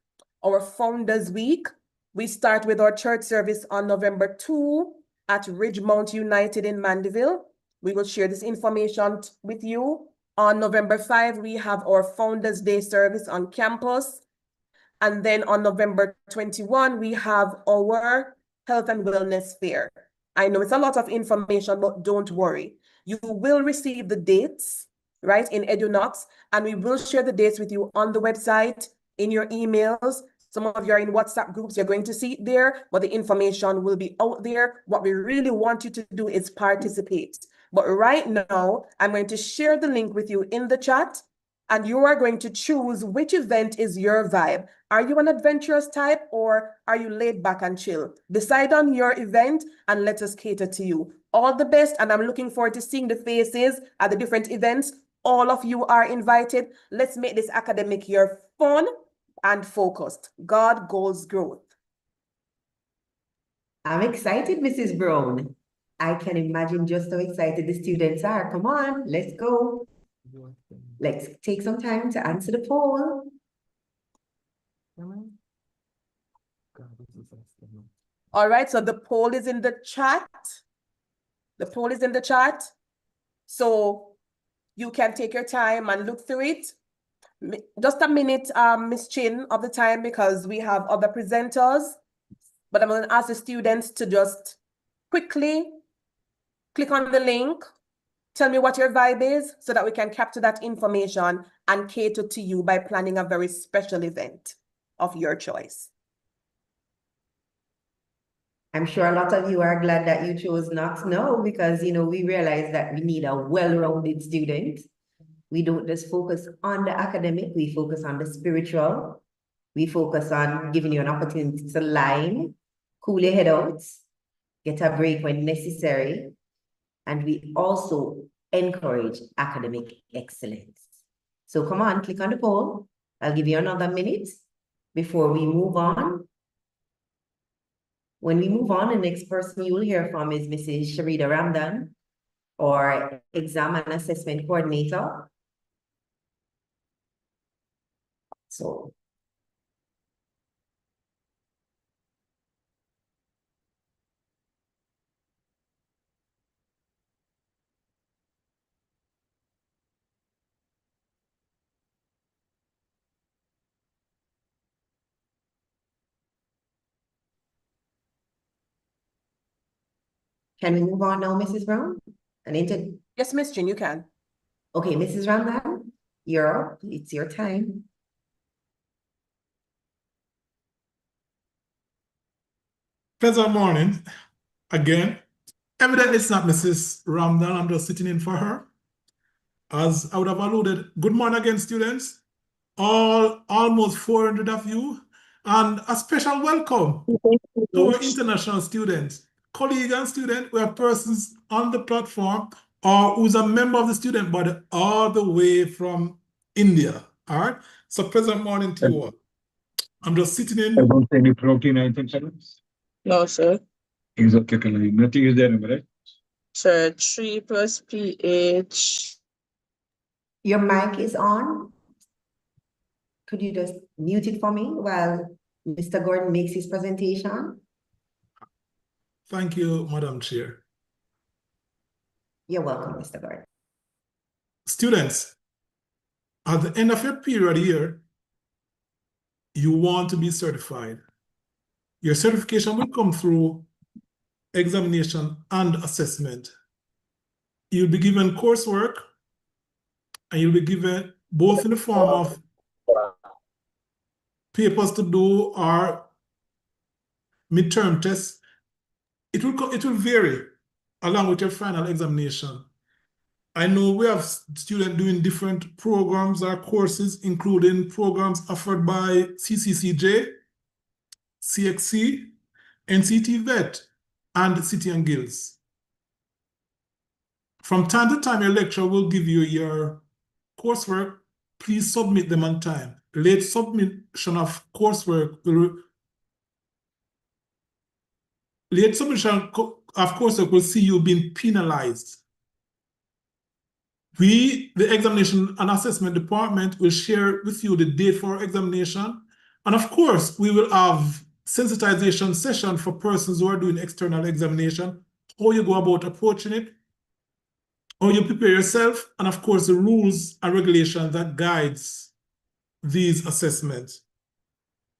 our Founders Week. We start with our church service on November 2 at Ridgemount United in Mandeville. We will share this information with you. On November 5, we have our Founders Day service on campus. And then on November 21, we have our Health and Wellness Fair. I know it's a lot of information, but don't worry. You will receive the dates, right, in EduKnox, and we will share the dates with you on the website. in your emails. Some of you are in WhatsApp groups, you're going to see it there, but the information will be out there. What we really want you to do is participate. But right now, I'm going to share the link with you in the chat, and you are going to choose which event is your vibe. Are you an adventurous type or are you laid back and chill? Decide on your event and let us cater to you. All the best, and I'm looking forward to seeing the faces at the different events. All of you are invited. Let's make this academic year fun and focused. God goals growth. I'm excited, Mrs. Brown. I can imagine just how excited the students are. Come on, let's go. Let's take some time to answer the poll. All right, so the poll is in the chat. The poll is in the chat. So you can take your time and look through it. Just a minute, Miss Chin, of the time, because we have other presenters. But I'm going to ask the students to just quickly click on the link. Tell me what your vibe is so that we can capture that information and cater to you by planning a very special event of your choice. I'm sure a lot of you are glad that you chose Knox now because, you know, we realize that we need a well-rounded student. We don't just focus on the academic, we focus on the spiritual. We focus on giving you an opportunity to line, cool your head out, get a break when necessary. And we also encourage academic excellence. So come on, click on the poll. I'll give you another minute before we move on. When we move on, the next person you will hear from is Mrs. Sharida Ramdan, or Exam and Assessment Coordinator. So can we move on now, Mrs. Brown? Yes, Miss Chin, you can. Okay, Mrs. Ramdan, you're up. It's your time. Pleasant morning. Again, evidently it's not Mrs. Ramdan. I'm just sitting in for her. As I would have alluded, good morning again, students. Almost 400 of you. And a special welcome to our international students, colleagues and students. We have persons on the platform or who's a member of the student body all the way from India. All right. So pleasant morning to you all. I'm just sitting in. I don't see any protein items. No, sir. Exactly. Nothing is there, right? Sir, 3 plus pH. Your mic is on. Could you just mute it for me while Mr. Gordon makes his presentation? Thank you, Madam Chair. You're welcome, Mr. Gordon. Students, at the end of your period here, you want to be certified. Your certification will come through examination and assessment. You'll be given coursework, and you'll be given both in the form of papers to do or midterm tests. It will vary along with your final examination. I know we have students doing different programs or courses, including programs offered by CCCJ, CXC, NCT Vet, and City and Guilds. From time to time, your lecturer will give you your coursework. Please submit them on time. Late submission of coursework will see you being penalized. We, the examination and assessment department, will share with you the date for examination. And of course, we will have sensitization session for persons who are doing external examination, how you go about approaching it, how you prepare yourself, and of course, the rules and regulations that guides these assessments.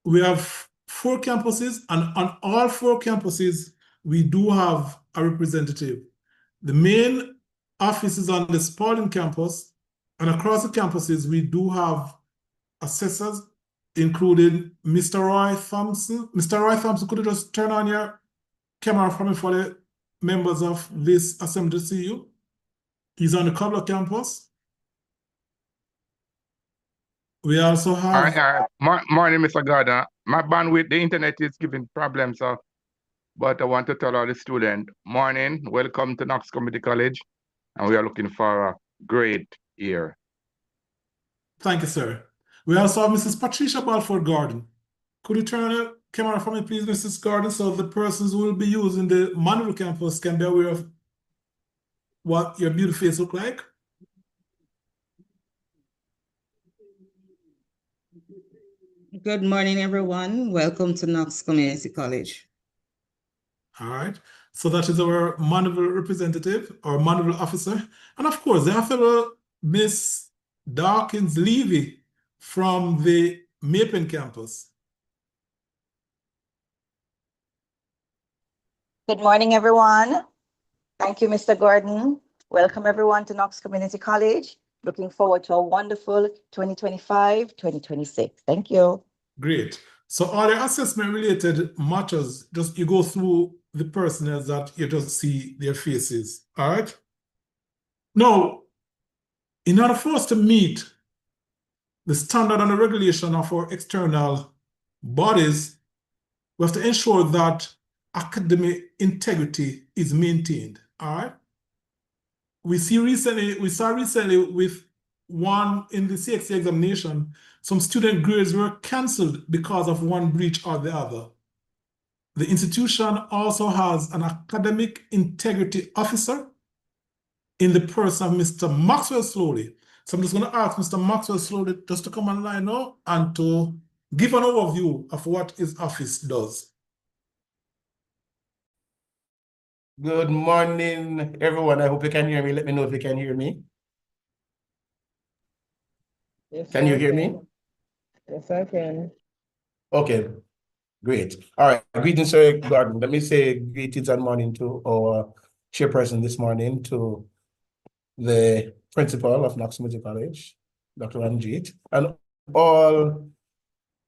We have 4 campuses, and on all 4 campuses, we do have a representative. The main office is on the Spalding campus, and across the campuses, we do have assessors, including Mr. Roy Thompson. Mr. Roy Thompson, could you just turn on your camera for me for the members of this assembly to see you? He's on the Cobbler campus. We also have... Morning, Mr. Gardner. My bandwidth, the internet is giving problems, but I want to tell all the students, morning, welcome to Knox Community College, and we are looking for a great year. Thank you, sir. We also have Mrs. Patricia Balfour Gordon. Could you turn on the camera for me, please, Mrs. Gordon, so the persons who will be using the Manuel campus can be aware of what your beautiful face look like? Good morning, everyone. Welcome to Knox Community College. All right. So that is our Manuel representative or Manuel officer. And of course, they have Miss Dawkins Levy from the Mapen campus. Good morning, everyone. Thank you, Mr. Gordon. Welcome, everyone, to Knox Community College. Looking forward to a wonderful 2025-2026. Thank you. Great. So all your assessment-related matters, just you go through the personnel that you just see their faces. All right? Now, in order for us to meet the standard and the regulation of our external bodies, we have to ensure that academic integrity is maintained. All right? We saw recently with one in the CXC examination, some student grades were canceled because of one breach or the other. The institution also has an academic integrity officer in the person of Mr. Maxwell Slowly. So I'm just going to ask Mr. Maxwell Slowly just to come online now and to give an overview of what his office does. Good morning, everyone. I hope you can hear me. Let me know if you can hear me. Yes, Can you hear me? Yes, I can. Okay, great. All right. Greetings, Sir Gordon. Let me say greetings and morning to our chairperson this morning, to the principal of Knox Community College, Dr. Ranjit, and all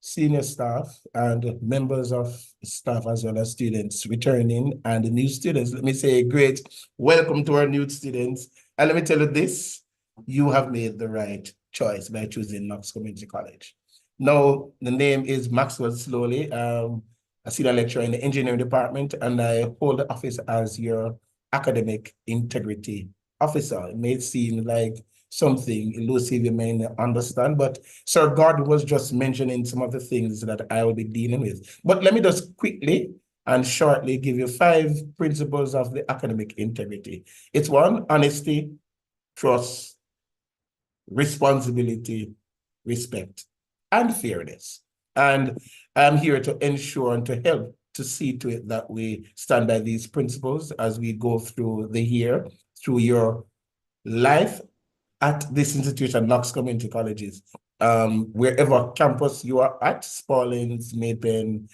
senior staff and members of staff as well as students returning and the new students. Let me say a great welcome to our new students. And let me tell you this, you have made the right choice by choosing Knox Community College. Now, the name is Maxwell Slowly, a senior lecturer in the engineering department, and I hold the office as your academic integrity officer. It may seem like something elusive you may not understand, but Sir Gordon was just mentioning some of the things that I will be dealing with. But let me just quickly and shortly give you 5 principles of the academic integrity. It's 1, honesty, trust, responsibility, respect, and fairness. And I'm here to ensure and to help to see to it that we stand by these principles as we go through the year, through your life at this institution, Knox Community Colleges, wherever campus you are at, Spaldings, Mapen,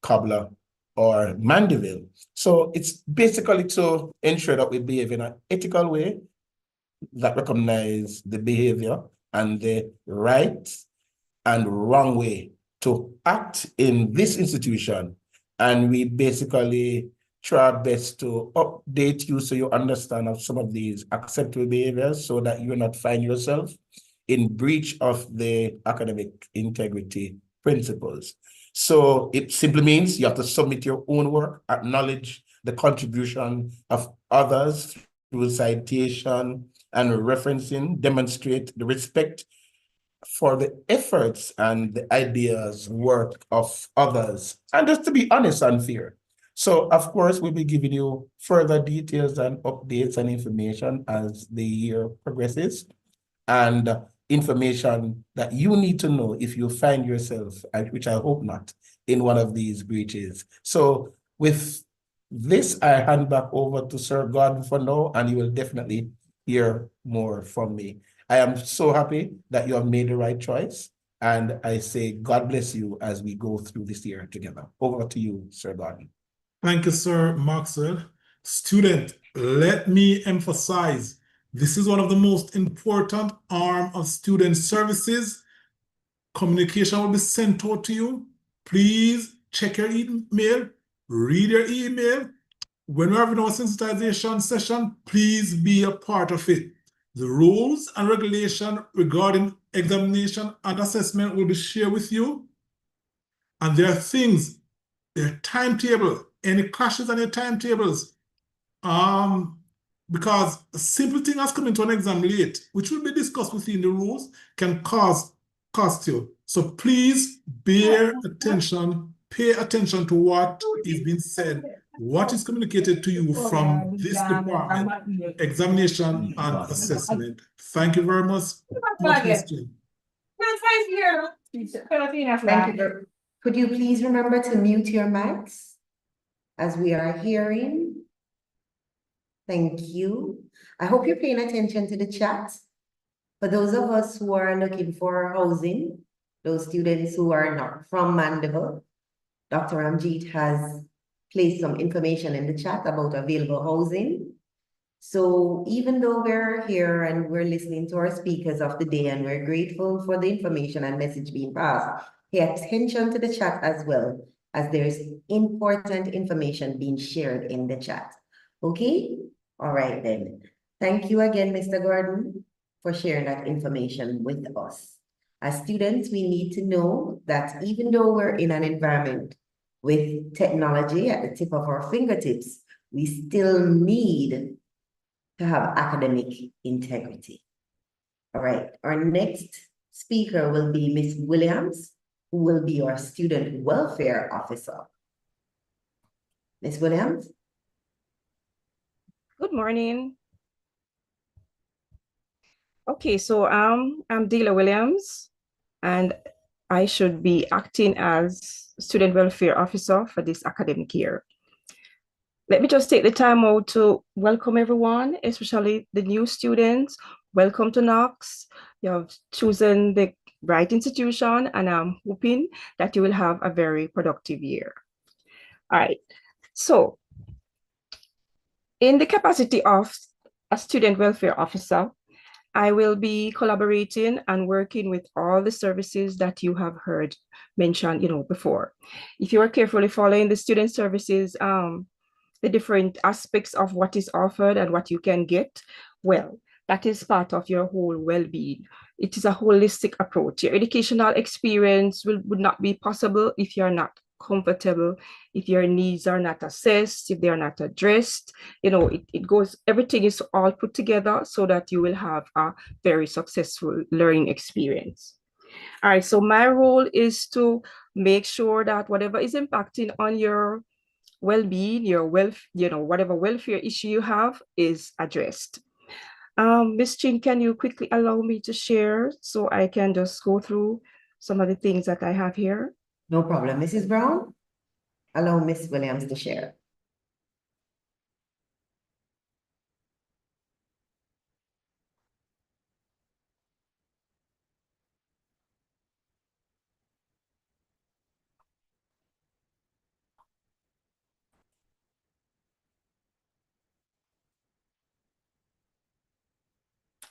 Cobbler, or Mandeville. So it's basically to ensure that we behave in an ethical way that recognize the behavior and the right and wrong way to act in this institution. And we basically try our best to update you so you understand of some of these acceptable behaviors so that you not find yourself in breach of the academic integrity principles. So it simply means you have to submit your own work, acknowledge the contribution of others through citation and referencing, demonstrate the respect for the efforts and the ideas, work of others, and just to be honest and fair. So, of course, we'll be giving you further details and updates and information as the year progresses, and information that you need to know if you find yourself, which I hope not, in one of these breaches. So with this, I hand back over to Sir Gordon for now, and you will definitely hear more from me. I am so happy that you have made the right choice, and I say God bless you as we go through this year together. Over to you, Sir Gordon. Thank you, Sir Maxwell. Student, let me emphasize, this is one of the most important arm of student services Communication will be sent out to you. Please check your email, read your email. When we're having our sensitization session, please be a part of it. The rules and regulation regarding examination and assessment will be shared with you. And there are things, their timetable, any clashes on your timetables. Because a simple thing as coming to an exam late, which will be discussed within the rules, can cost you. So please bear attention, pay attention to what is being said, what is communicated to you from this department, examination and assessment. Thank you very much. Ms. Jane. Thank you. Could you please remember to mute your mics as we are hearing? Thank you. I hope you're paying attention to the chat. For those of us who are looking for housing, those students who are not from Mandeville, Dr. Ramjeet has placed some information in the chat about available housing. So even though we're here and we're listening to our speakers of the day and we're grateful for the information and message being passed, pay attention to the chat as well, as there's important information being shared in the chat. Okay? All right then. Thank you again, Mr. Gordon, for sharing that information with us. As students, we need to know that even though we're in an environment with technology at the tip of our fingertips, we still need to have academic integrity. All right, our next speaker will be Ms. Williams, who will be our student welfare officer. Ms. Williams? Good morning. Okay, so I'm Dealer Williams, and I should be acting as student welfare officer for this academic year. Let me just take the time out to welcome everyone, especially the new students. Welcome to Knox. You have chosen the right institution, and I'm hoping that you will have a very productive year. All right, so in the capacity of a student welfare officer, I will be collaborating and working with all the services that you have heard mentioned, before. If you are carefully following the student services, the different aspects of what is offered and what you can get, well, that is part of your whole well-being. It is a holistic approach. Your educational experience would not be possible if you're not comfortable, if your needs are not assessed, if they are not addressed. It goes, everything is all put together so that you will have a very successful learning experience. All right, so my role is to make sure that whatever is impacting on your well-being, your wealth, whatever welfare issue you have is addressed. Ms. Chin, can you quickly allow me to share so I can just go through some of the things that I have here? No problem. Mrs. Brown, allow Ms. Williams to share.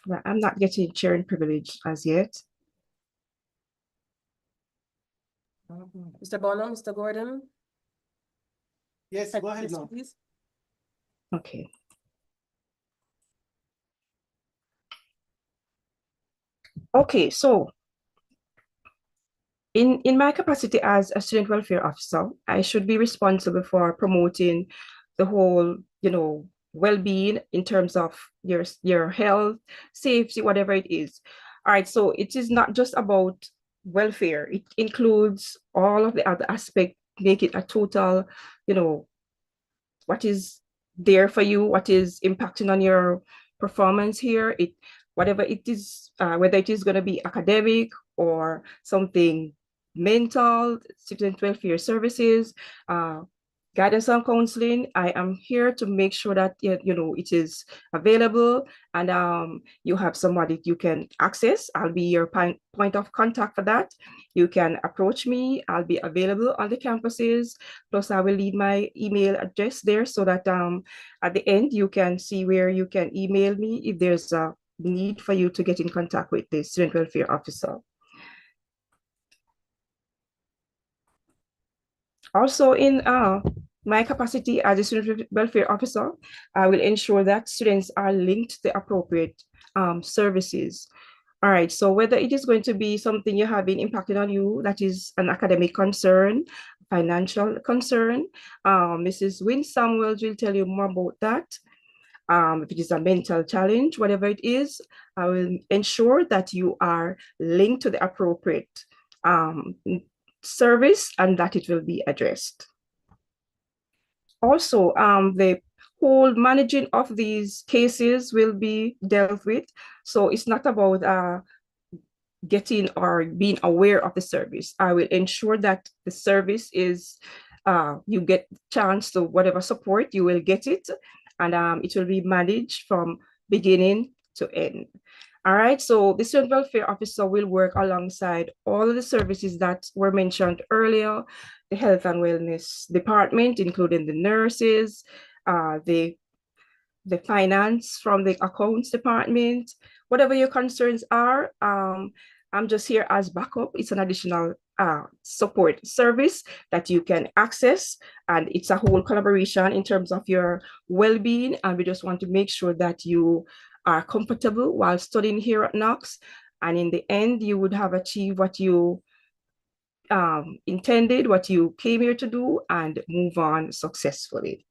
Well, I'm not getting sharing privilege as yet. Mr. Bonham, Mr. Gordon? Yes, go ahead now. Please. Okay. Okay, so in my capacity as a student welfare officer, I should be responsible for promoting the whole, well-being in terms of your health, safety, whatever it is. All right, so it is not just about welfare. It includes all of the other aspects, make it a total, what is there for you, what is impacting on your performance here, whatever it is, whether it is going to be academic or something mental, student welfare services, guidance and counseling. I am here to make sure that it is available and you have somebody you can access. I'll be your point of contact for that. You can approach me. I'll be available on the campuses. Plus, I will leave my email address there so that at the end you can see where you can email me if there's a need for you to get in contact with the student welfare officer. Also, in my capacity as a student welfare officer, I will ensure that students are linked to the appropriate services. All right, so whether it is going to be something you have been impacting on you, that is an academic concern, financial concern, Mrs. Wynne Samuels will tell you more about that. If it is a mental challenge, whatever it is, I will ensure that you are linked to the appropriate service and that it will be addressed. Also, the whole managing of these cases will be dealt with. So it's not about getting or being aware of the service. I will ensure that the service is, you get chance to whatever support, you will get it, and it will be managed from beginning to end. All right, so the student welfare officer will work alongside all of the services that were mentioned earlier, the health and wellness department, including the nurses, the finance from the accounts department, whatever your concerns are. I'm just here as backup. It's an additional support service that you can access, and it's a whole collaboration in terms of your well-being, and we just want to make sure that you are comfortable while studying here at Knox, and in the end you would have achieved what you intended, what you came here to do, and move on successfully.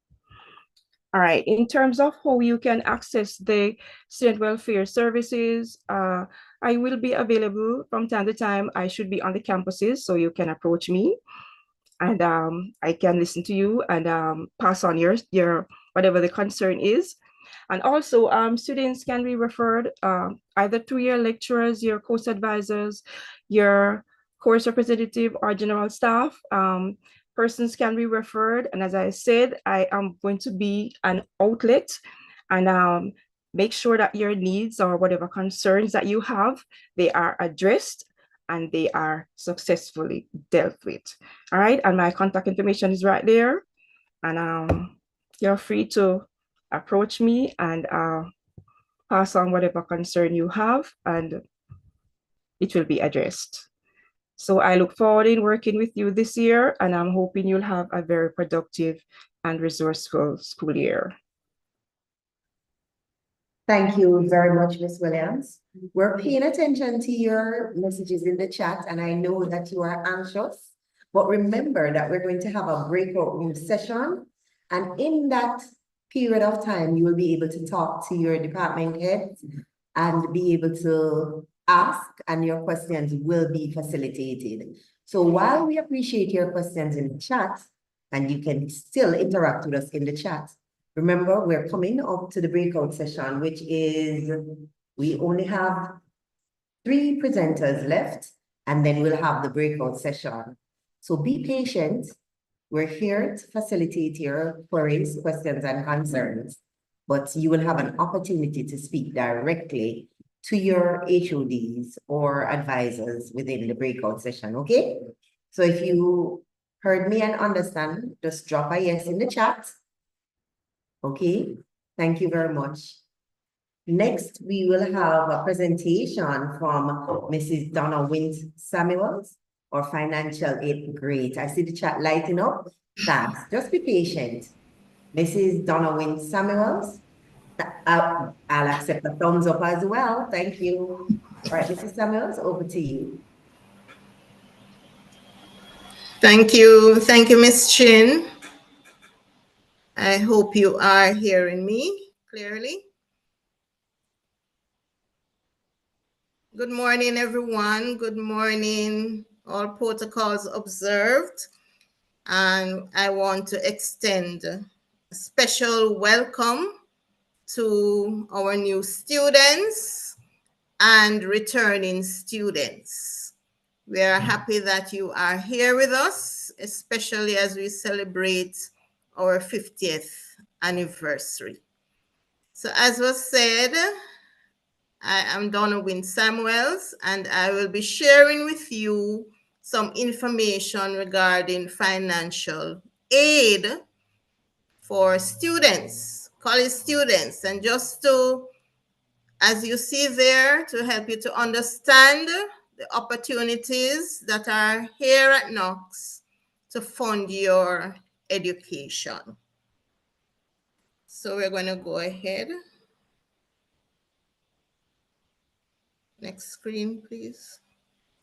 All right, in terms of how you can access the student welfare services, I will be available from time to time. I should be on the campuses, so you can approach me and I can listen to you and pass on your whatever the concern is. And also, students can be referred either through your lecturers, your course advisors, your course representative, or general staff. Persons can be referred. And as I said, I am going to be an outlet and make sure that your needs or whatever concerns that you have, they are addressed and they are successfully dealt with. All right, and my contact information is right there. And you're free to approach me and pass on whatever concern you have, and it will be addressed. So I look forward in working with you this year, and I'm hoping you'll have a very productive and resourceful school year. Thank you very much, Ms. Williams. We're paying attention to your messages in the chat, and I know that you are anxious, but remember that we're going to have a breakout room session, and in that period of time, you will be able to talk to your department heads and be able to ask, and your questions will be facilitated. So while we appreciate your questions in the chat, and you can still interact with us in the chat, remember, we're coming up to the breakout session, which is, we only have 3 presenters left, and then we'll have the breakout session. So be patient. We're here to facilitate your queries, questions, and concerns, but you will have an opportunity to speak directly to your HODs or advisors within the breakout session, okay? So if you heard me and understand, just drop a yes in the chat. Okay, thank you very much. Next, we will have a presentation from Mrs. Donna Wynne Samuels, or financial aid. Great, I see the chat lighting up. Thanks, just be patient. Mrs. Donna Wynne Samuels, I'll accept a thumbs up as well. Thank you. All right, Mrs. Samuels, over to you. Thank you, Ms. Chin. I hope you are hearing me clearly. Good morning, everyone. Good morning. All protocols observed. And I want to extend a special welcome to our new students and returning students. We are happy that you are here with us, especially as we celebrate our 50th anniversary. So as was said, I am Donna Wynne Samuels, and I will be sharing with you some information regarding financial aid for students, college students, and just to, as you see there, to help you to understand the opportunities that are here at Knox to fund your education. So we're going to go ahead. Next screen, please.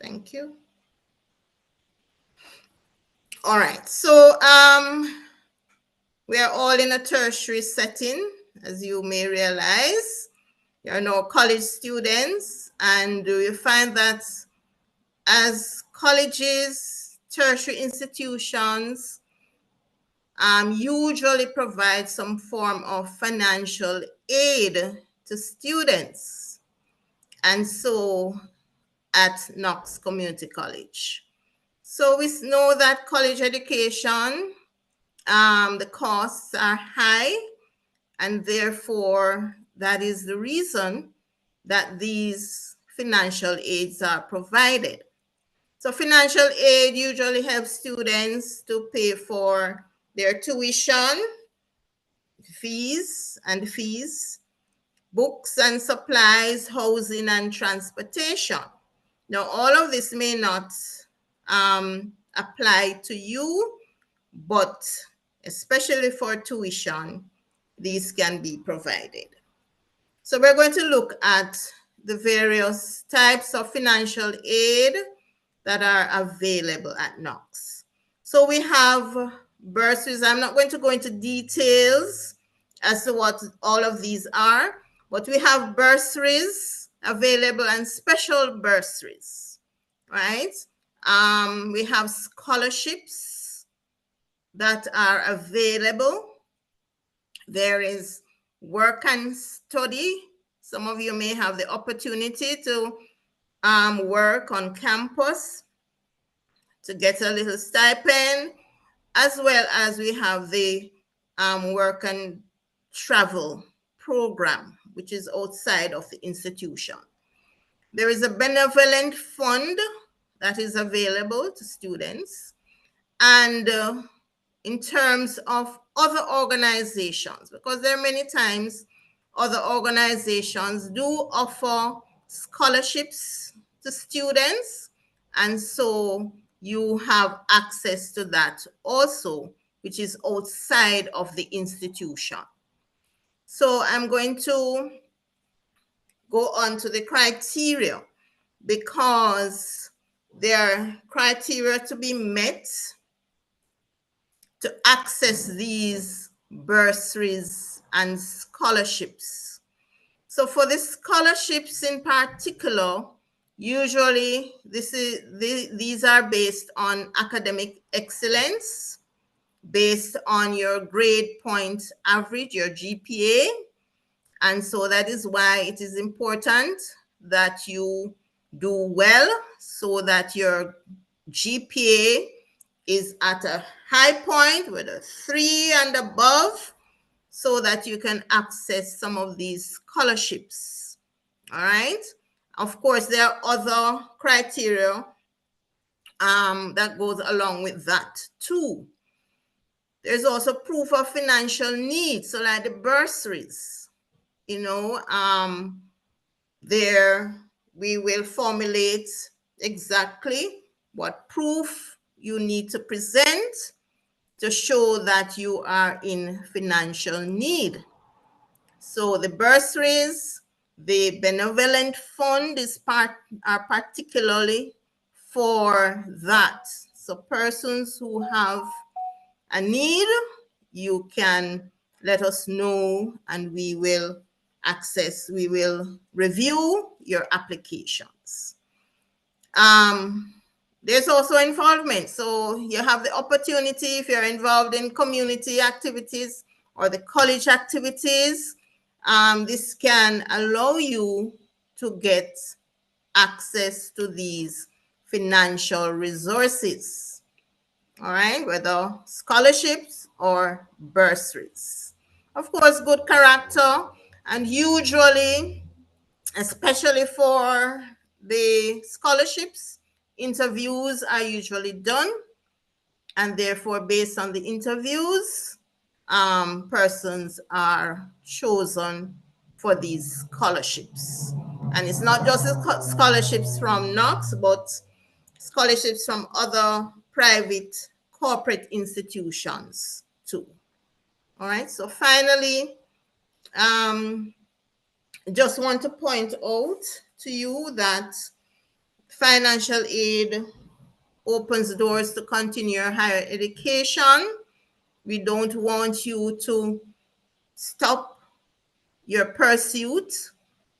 Thank you. All right, so we are all in a tertiary setting, as you may realize. You are now college students, and you find that as colleges, tertiary institutions usually provide some form of financial aid to students, and so at Knox Community College. So we know that college education, the costs are high, and therefore that is the reason that these financial aids are provided. So financial aid usually helps students to pay for their tuition, fees, books and supplies, housing and transportation. Now, all of this may not apply to you, but especially for tuition, these can be provided. So we're going to look at the various types of financial aid that are available at Knox. So we have bursaries. I'm not going to go into details as to what all of these are, but we have bursaries available and special bursaries, right? We have scholarships that are available. There is work and study. Some of you may have the opportunity to work on campus to get a little stipend, as well as we have the work and travel program, which is outside of the institution. There is a benevolent fund that is available to students. And in terms of other organizations, because there are many times other organizations do offer scholarships to students, and so you have access to that also, which is outside of the institution. So I'm going to go on to the criteria, because there are criteria to be met to access these bursaries and scholarships. So for the scholarships in particular, usually these are based on academic excellence, based on your grade point average, your GPA. And so that is why it is important that you do well so that your GPA is at a high point with a 3 and above, so that you can access some of these scholarships. All right. Of course, there are other criteria that goes along with that too. There's also proof of financial need. So like the bursaries, you know, there we will formulate exactly what proof you need to present to show that you are in financial need. So the bursaries, the benevolent fund are particularly for that. So persons who have a need, you can let us know and we will review your applications. There's also involvement. So you have the opportunity, if you're involved in community activities or the college activities, this can allow you to get access to these financial resources, all right, whether scholarships or bursaries. Of course, good character, and usually, especially for the scholarships, interviews are usually done, and therefore based on the interviews, persons are chosen for these scholarships. And it's not just the scholarships from Knox, but scholarships from other private corporate institutions too. All right, so finally, just want to point out to you that financial aid opens doors to continue your higher education. We don't want you to stop your pursuit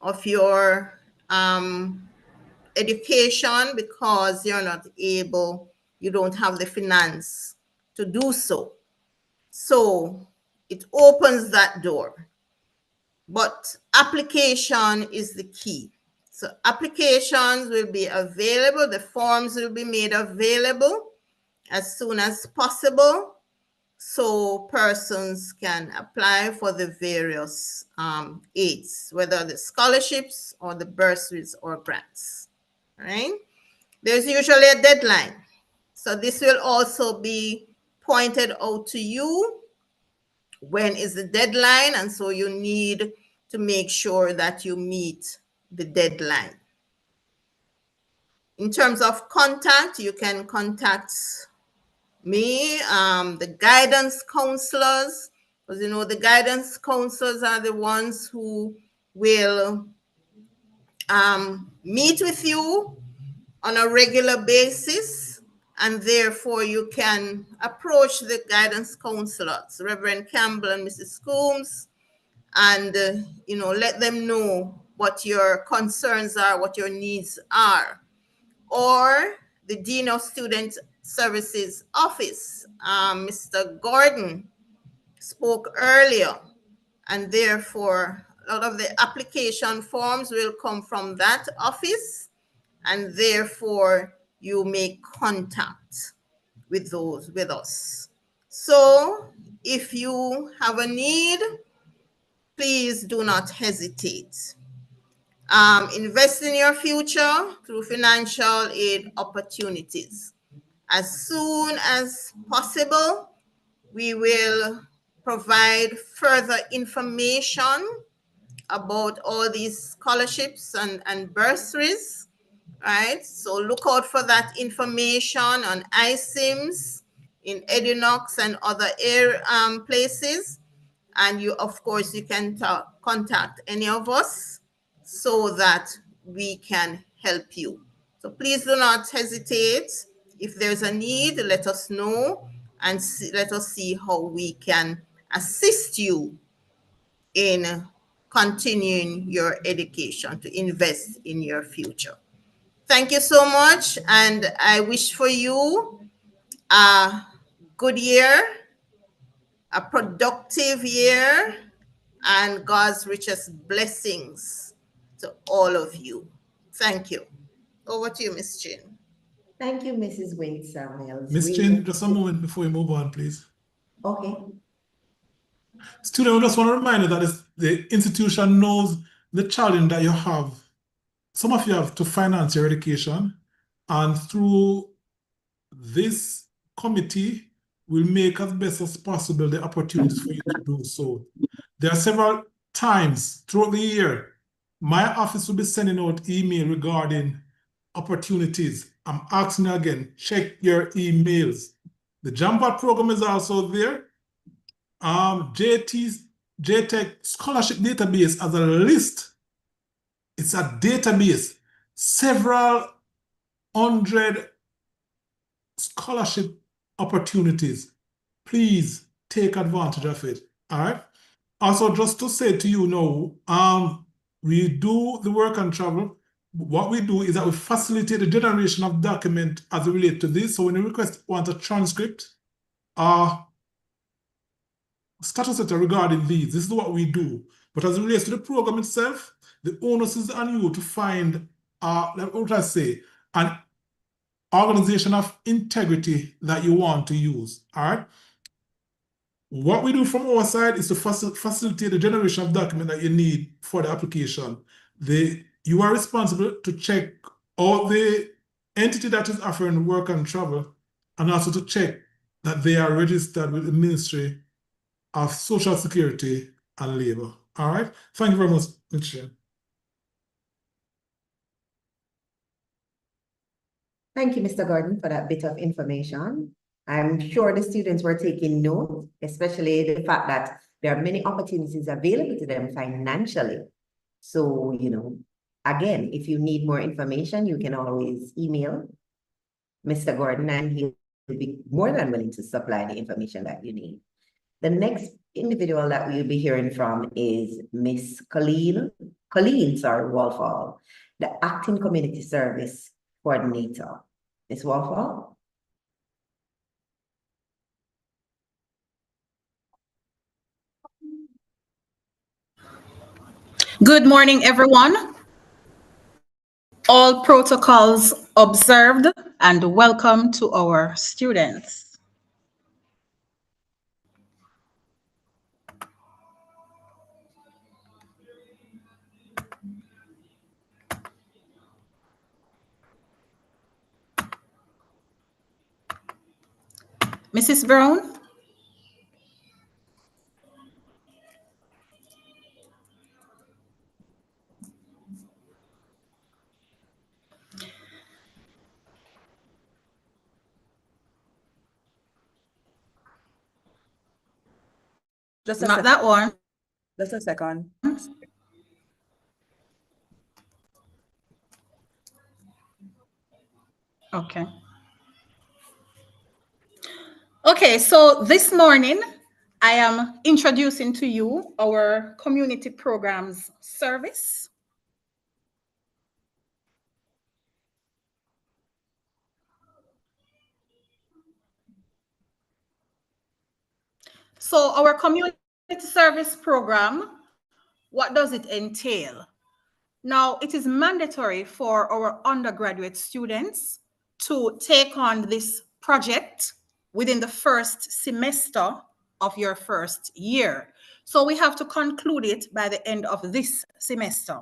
of your education because you're not able, you don't have the finance to do so. So it opens that door. But application is the key. So applications will be available, the forms will be made available as soon as possible so persons can apply for the various aids, whether the scholarships or the bursaries or grants, right? There's usually a deadline. So this will also be pointed out to you. When is the deadline? And so you need to make sure that you meet the deadline. In terms of contact, you can contact me, the guidance counselors, because you know the guidance counselors are the ones who will meet with you on a regular basis, and therefore you can approach the guidance counselors, Reverend Campbell and Mrs. Coombs, and you know, let them know what your concerns are, what your needs are. Or the Dean of Student Services Office, Mr. Gordon, spoke earlier, and therefore a lot of the application forms will come from that office, and therefore you make contact with those with us. So if you have a need, please do not hesitate. Invest in your future through financial aid opportunities. As soon as possible, we will provide further information about all these scholarships and bursaries, right? So look out for that information on iSIMS, in EduNox and other places. And you, of course, you can contact any of us so that we can help you. So please do not hesitate. If there's a need, let us know and let us see how we can assist you in continuing your education, to invest in your future. Thank you so much, and I wish for you a good year, a productive year, and God's richest blessings to all of you. Thank you. Over to you, Ms. Chin. Thank you, Mrs. Wade Samuels. Ms. Chin, just a moment before we move on, please. Okay. Student, I just want to remind you that the institution knows the challenge that you have. Some of you have to finance your education, and through this committee, we'll make as best as possible the opportunities for you to do so. There are several times throughout the year, my office will be sending out email regarding opportunities. I'm asking you again, check your emails. The Jambat program is also there. JTech Scholarship Database as a list. It's a database, several hundred scholarship opportunities. Please take advantage of it. All right. Also, just to say to you now, we do the work and travel. What we do is that we facilitate the generation of document as it relates to this. So when you want a transcript, status letter regarding these, this is what we do. But as it relates to the program itself, the onus is on you to find, what I say, an organization of integrity that you want to use. All right. What we do from our side is to facilitate the generation of document that you need for the application. You are responsible to check all the entity that is offering work and travel, and also to check that they are registered with the Ministry of Social Security and Labor. All right. Thank you very much, Mr. Chair. Thank you, Mr. Gordon, for that bit of information. I'm sure the students were taking note, especially the fact that there are many opportunities available to them financially. So, again, if you need more information, you can always email Mr. Gordon and he'll be more than willing to supply the information that you need. The next individual that we'll be hearing from is Miss Colleen Wolfall, the Acting Community Service Coordinator. Ms. Wolfall? Good morning, everyone. All protocols observed, and welcome to our students. Mrs. Brown? Just a Not second. that one. Just a second. Okay. Okay, so this morning, I am introducing to you our community programs service. So our community service program, what does it entail? Now, it is mandatory for our undergraduate students to take on this project within the first semester of your first year. So we have to conclude it by the end of this semester.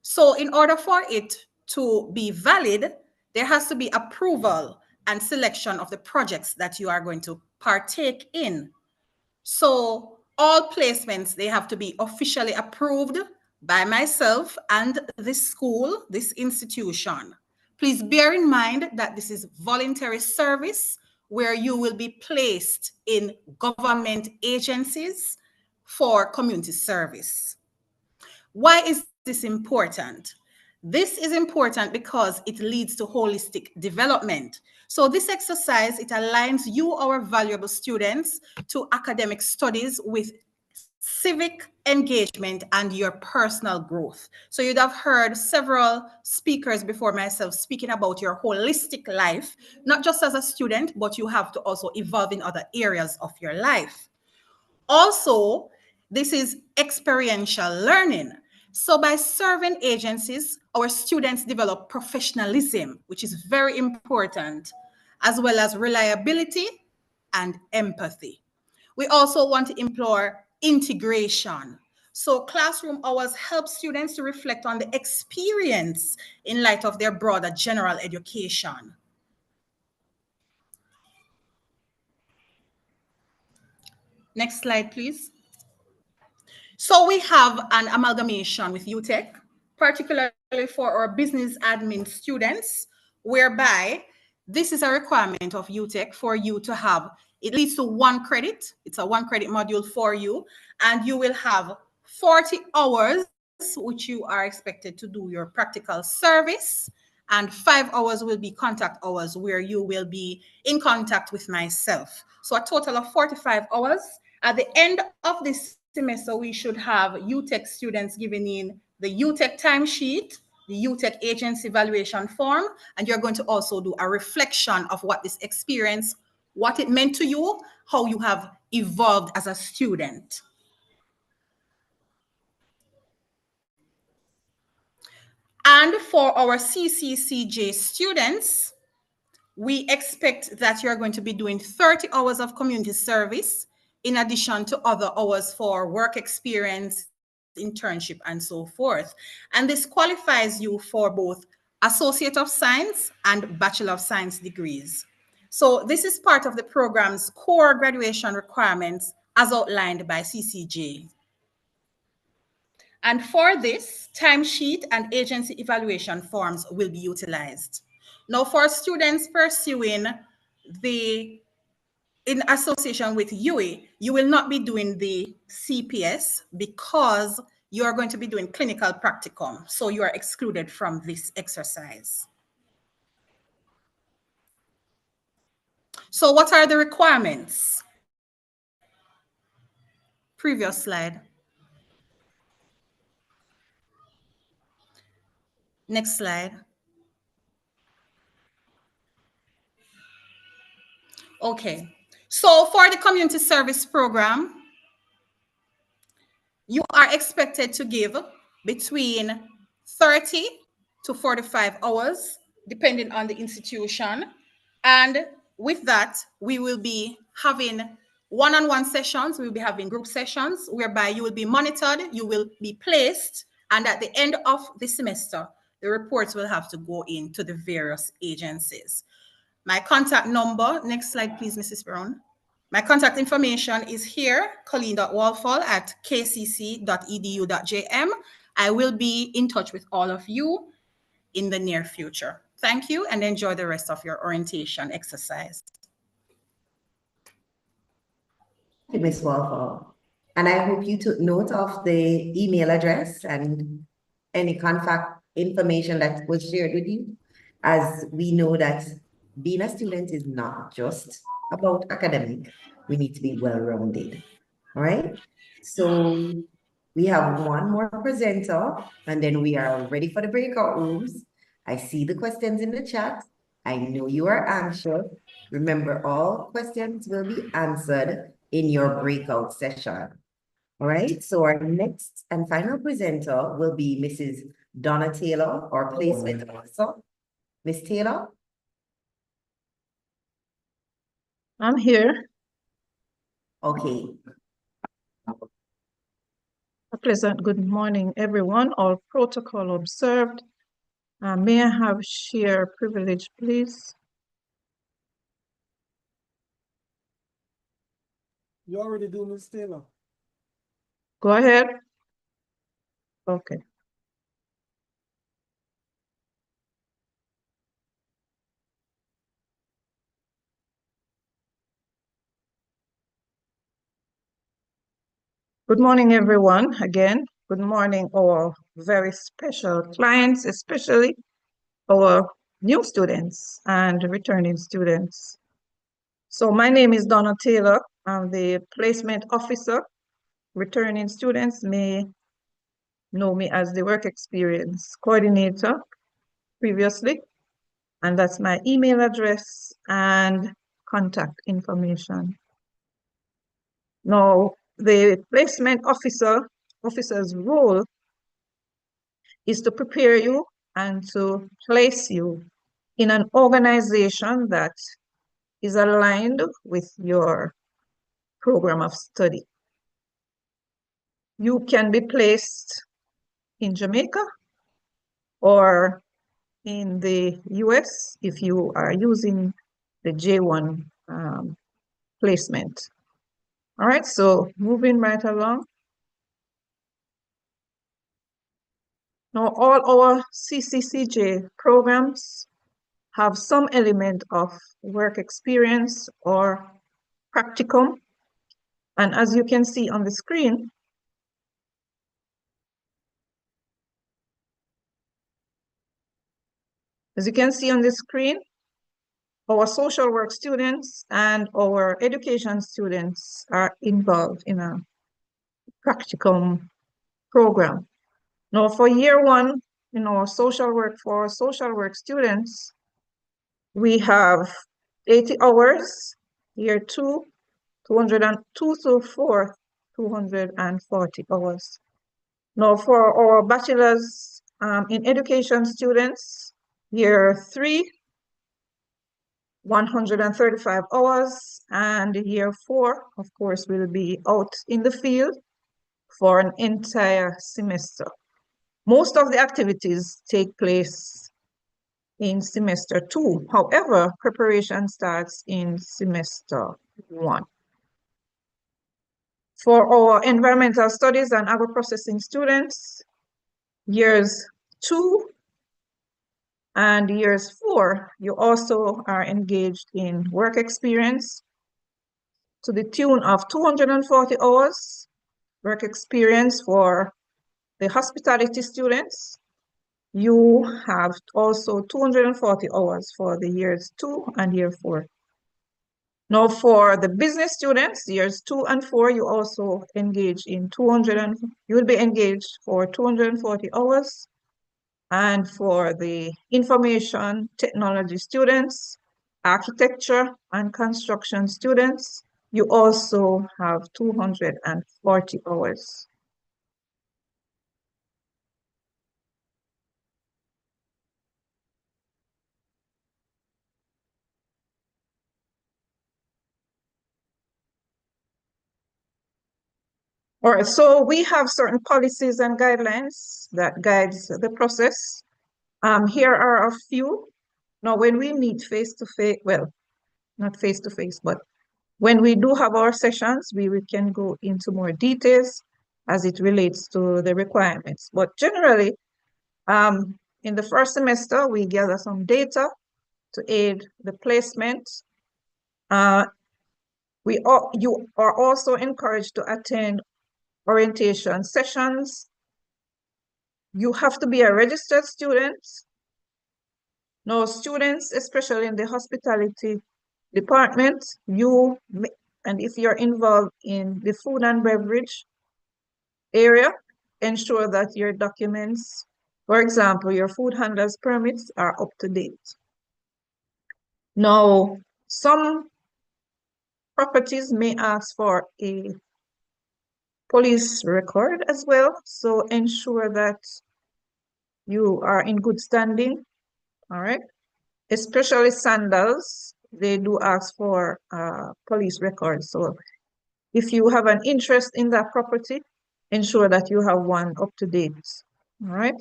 So in order for it to be valid, there has to be approval and selection of the projects that you are going to partake in. So all placements, they have to be officially approved by myself and this school, this institution. Please bear in mind that this is voluntary service where you will be placed in government agencies for community service. Why is this important? This is important because it leads to holistic development. So this exercise, it aligns you, our valuable students, to academic studies with civic engagement and your personal growth. So you'd have heard several speakers before myself speaking about your holistic life, not just as a student, but you have to also evolve in other areas of your life. Also, this is experiential learning. So by serving agencies, our students develop professionalism, which is very important, as well as reliability and empathy. We also want to implore integration. So classroom hours help students to reflect on the experience in light of their broader general education. Next slide, please. So we have an amalgamation with UTech, particularly for our business admin students, whereby this is a requirement of UTech for you to have, it leads to 1 credit. It's a 1 credit module for you, and you will have 40 hours, which you are expected to do your practical service, and 5 hours will be contact hours where you will be in contact with myself. So a total of 45 hours. At the end of this semester, we should have UTech students giving in the UTech timesheet, the UTech agency evaluation form, and you're going to also do a reflection of what this experience, what it meant to you, how you have evolved as a student. And for our CCCJ students, we expect that you're going to be doing 30 hours of community service in addition to other hours for work experience, internship, and so forth. And this qualifies you for both Associate of Science and Bachelor of Science degrees. So this is part of the program's core graduation requirements as outlined by CCJ. And for this, timesheet and agency evaluation forms will be utilized. Now, for students pursuing the in association with UE, you will not be doing the CPS because you are going to be doing clinical practicum. So you are excluded from this exercise. So what are the requirements? Previous slide. Next slide. Okay. So for the community service program, you are expected to give between 30 to 45 hours, depending on the institution. And with that, we will be having one-on-one sessions, we will be having group sessions, whereby you will be monitored, you will be placed, and at the end of the semester, the reports will have to go into the various agencies. My contact number, next slide, please, Mrs. Brown. My contact information is here, colleen.walfall@kcc.edu.jm. I will be in touch with all of you in the near future. Thank you and enjoy the rest of your orientation exercise. Thank you, Ms. Walfall. And I hope you took note of the email address and any contact information that was shared with you, as we know that being a student is not just about academic. We need to be well-rounded. All right. So we have one more presenter and then we are ready for the breakout rooms. I see the questions in the chat. I know you are anxious. Remember, all questions will be answered in your breakout session. All right. So our next and final presenter will be Mrs. Donna Taylor, our placement officer. Miss Taylor. I'm here. Okay. A pleasant good morning, everyone. All protocol observed. May I have share privilege, please? You already do, Ms. Taylor. Go ahead. Okay. Good morning, everyone. Again, good morning, our very special clients, especially our new students and returning students. So my name is Donna Taylor. I'm the placement officer. Returning students may know me as the work experience coordinator previously, and that's my email address and contact information. Now, the placement officer's role is to prepare you and to place you in an organization that is aligned with your program of study. You can be placed in Jamaica or in the US if you are using the J1 placement. All right, so moving right along. Now, all our CCCJ programs have some element of work experience or practicum. And as you can see on the screen, our social work students and our education students are involved in a practicum program. Now, for year one, in our social work students, we have 80 hours, year two, 202 to 4, 240 hours. Now, for our bachelor's in education students, year three, 135 hours, and year four, of course, will be out in the field for an entire semester. Most of the activities take place in semester two. However, preparation starts in semester one. For our environmental studies and agro-processing students, years 2 and years 4, you also are engaged in work experience. to the tune of 240 hours work experience for the hospitality students. You have also 240 hours for the years 2 and year 4. Now for the business students, years 2 and 4, you also engage in you will be engaged for 240 hours. And for the information technology students, architecture and construction students, you also have 240 hours. All right, so we have certain policies and guidelines that guides the process. Here are a few. Now, when we meet face-to-face, well, not face-to-face, but when we do have our sessions, we can go into more details as it relates to the requirements. But generally, in the first semester, we gather some data to aid the placement. You are also encouraged to attend orientation sessions. You have to be a registered student. Now, students, especially in the hospitality department, and if you're involved in the food and beverage area, ensure that your documents, for example, your food handlers permits are up to date. Now, some properties may ask for a police record as well, so ensure that you are in good standing, all right? Especially sandals, they do ask for police records. So if you have an interest in that property, ensure that you have one up to date, all right?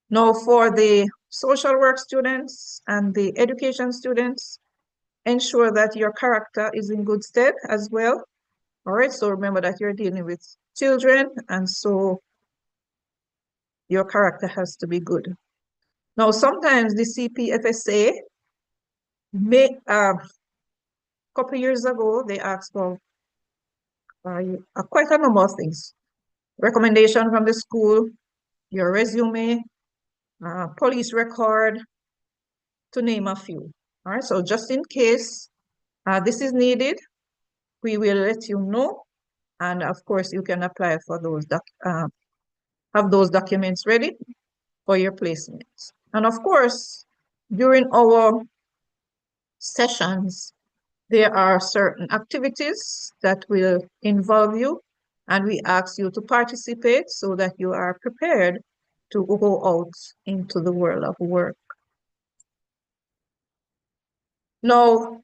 Now for the social work students and the education students, ensure that your character is in good stead as well, all right? So remember that you're dealing with children, and so your character has to be good. Now, sometimes the CPFSA a couple years ago, they asked for quite a number of things. Recommendation from the school, your resume, police record, to name a few. All right, so just in case this is needed, we will let you know. And of course, you can apply for those, have those documents ready for your placements. And of course, during our sessions, there are certain activities that will involve you, and we ask you to participate so that you are prepared to go out into the world of work. Now,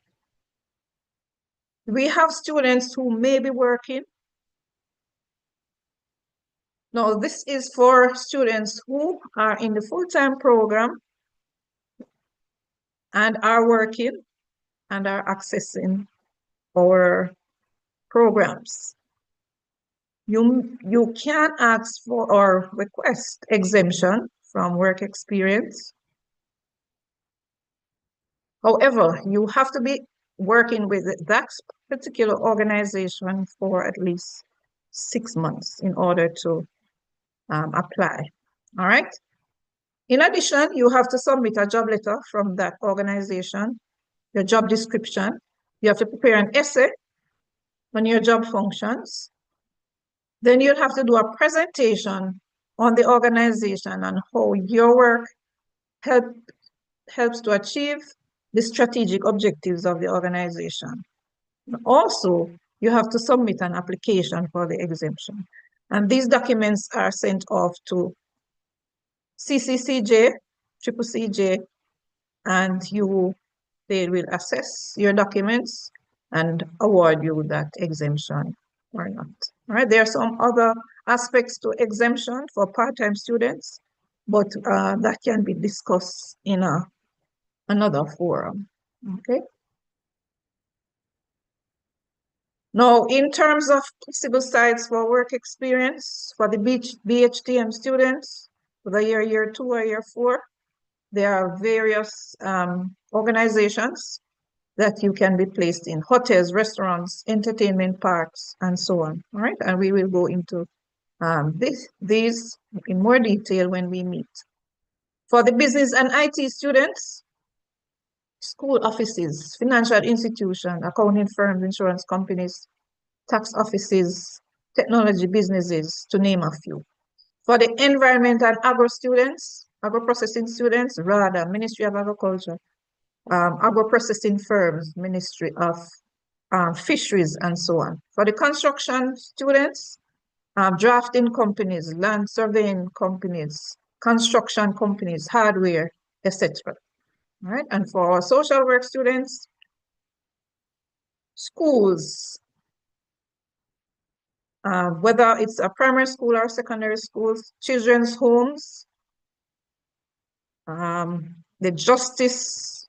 we have students who may be working. Now, this is for students who are in the full-time program and are working and are accessing our programs. You can ask for or request exemption from work experience. However, you have to be working with that particular organization for at least 6 months in order to apply. All right. In addition, you have to submit a job letter from that organization, your job description. You have to prepare an essay on your job functions. Then you'll have to do a presentation on the organization and how your work helps to achieve the strategic objectives of the organization. Also, you have to submit an application for the exemption. And these documents are sent off to CCCJ, CCCJ, and they will assess your documents and award you that exemption or not. All right, there are some other aspects to exemption for part-time students, but that can be discussed in another forum, okay? Now, in terms of possible sites for work experience for the BHTM students for the year 2 or year 4, there are various organizations that you can be placed in hotels, restaurants, entertainment parks, and so on. All right, and we will go into these in more detail when we meet. For the business and IT students, school offices, financial institutions, accounting firms, insurance companies, tax offices, technology businesses, to name a few. For the environment and agro-processing students, rather, Ministry of Agriculture, agro-processing firms, Ministry of Fisheries, and so on. For the construction students, drafting companies, land surveying companies, construction companies, hardware, etc. All right, and for our social work students, schools, whether it's a primary school or secondary schools, children's homes, the Justice,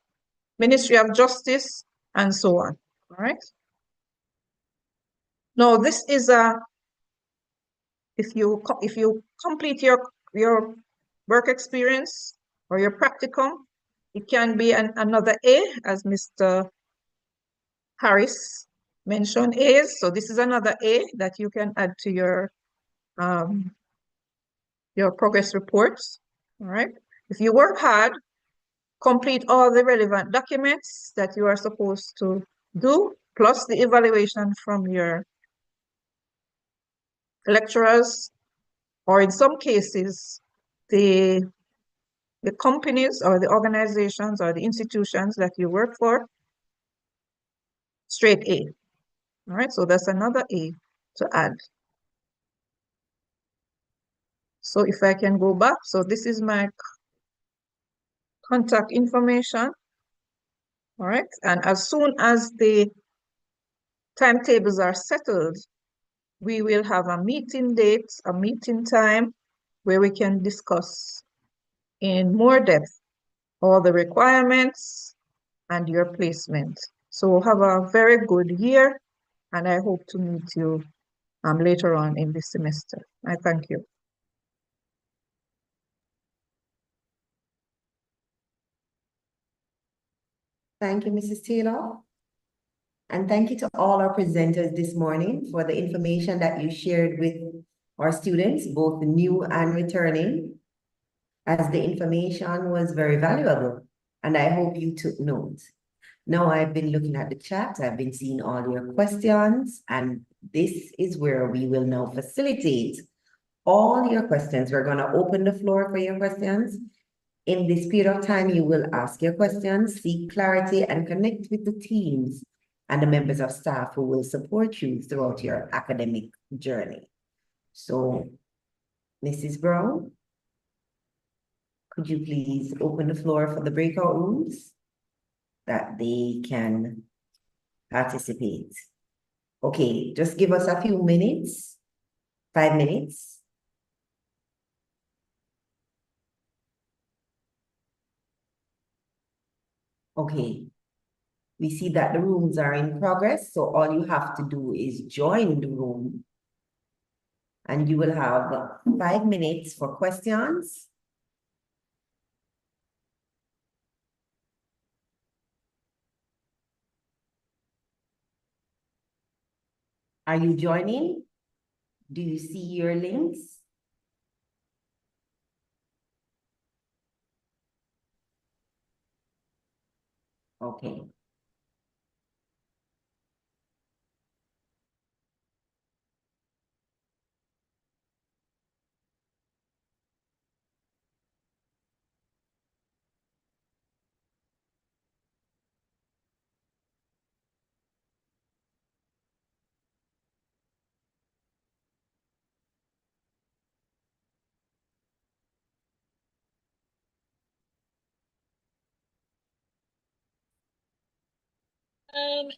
Ministry of Justice, and so on. All right. Now, this is if you complete your work experience or your practicum, it can be another A, as Mr. Harris mentioned A's. So this is another A that you can add to your progress reports. All right. If you work hard, complete all the relevant documents that you are supposed to do, plus the evaluation from your lecturers, or in some cases, the companies or the organizations or the institutions that you work for, straight A. All right, so that's another A to add. So if I can go back, so this is my contact information. All right, and as soon as the timetables are settled, we will have a meeting date, a meeting time where we can discuss in more depth all the requirements and your placement. So have a very good year, and I hope to meet you later on in this semester. I thank you. Thank you, Mrs. Taylor. And thank you to all our presenters this morning for the information that you shared with our students, both new and returning, as the information was very valuable, and I hope you took note. Now I've been looking at the chat, I've been seeing all your questions, and this is where we will now facilitate all your questions. We're going to open the floor for your questions. In this period of time, you will ask your questions, seek clarity, and connect with the teams and the members of staff who will support you throughout your academic journey. So, Mrs. Brown, could you please open the floor for the breakout rooms that they can participate? Okay, just give us a few minutes, 5 minutes. Okay, we see that the rooms are in progress, so all you have to do is join the room, and you will have 5 minutes for questions. Are you joining? Do you see your links? Okay.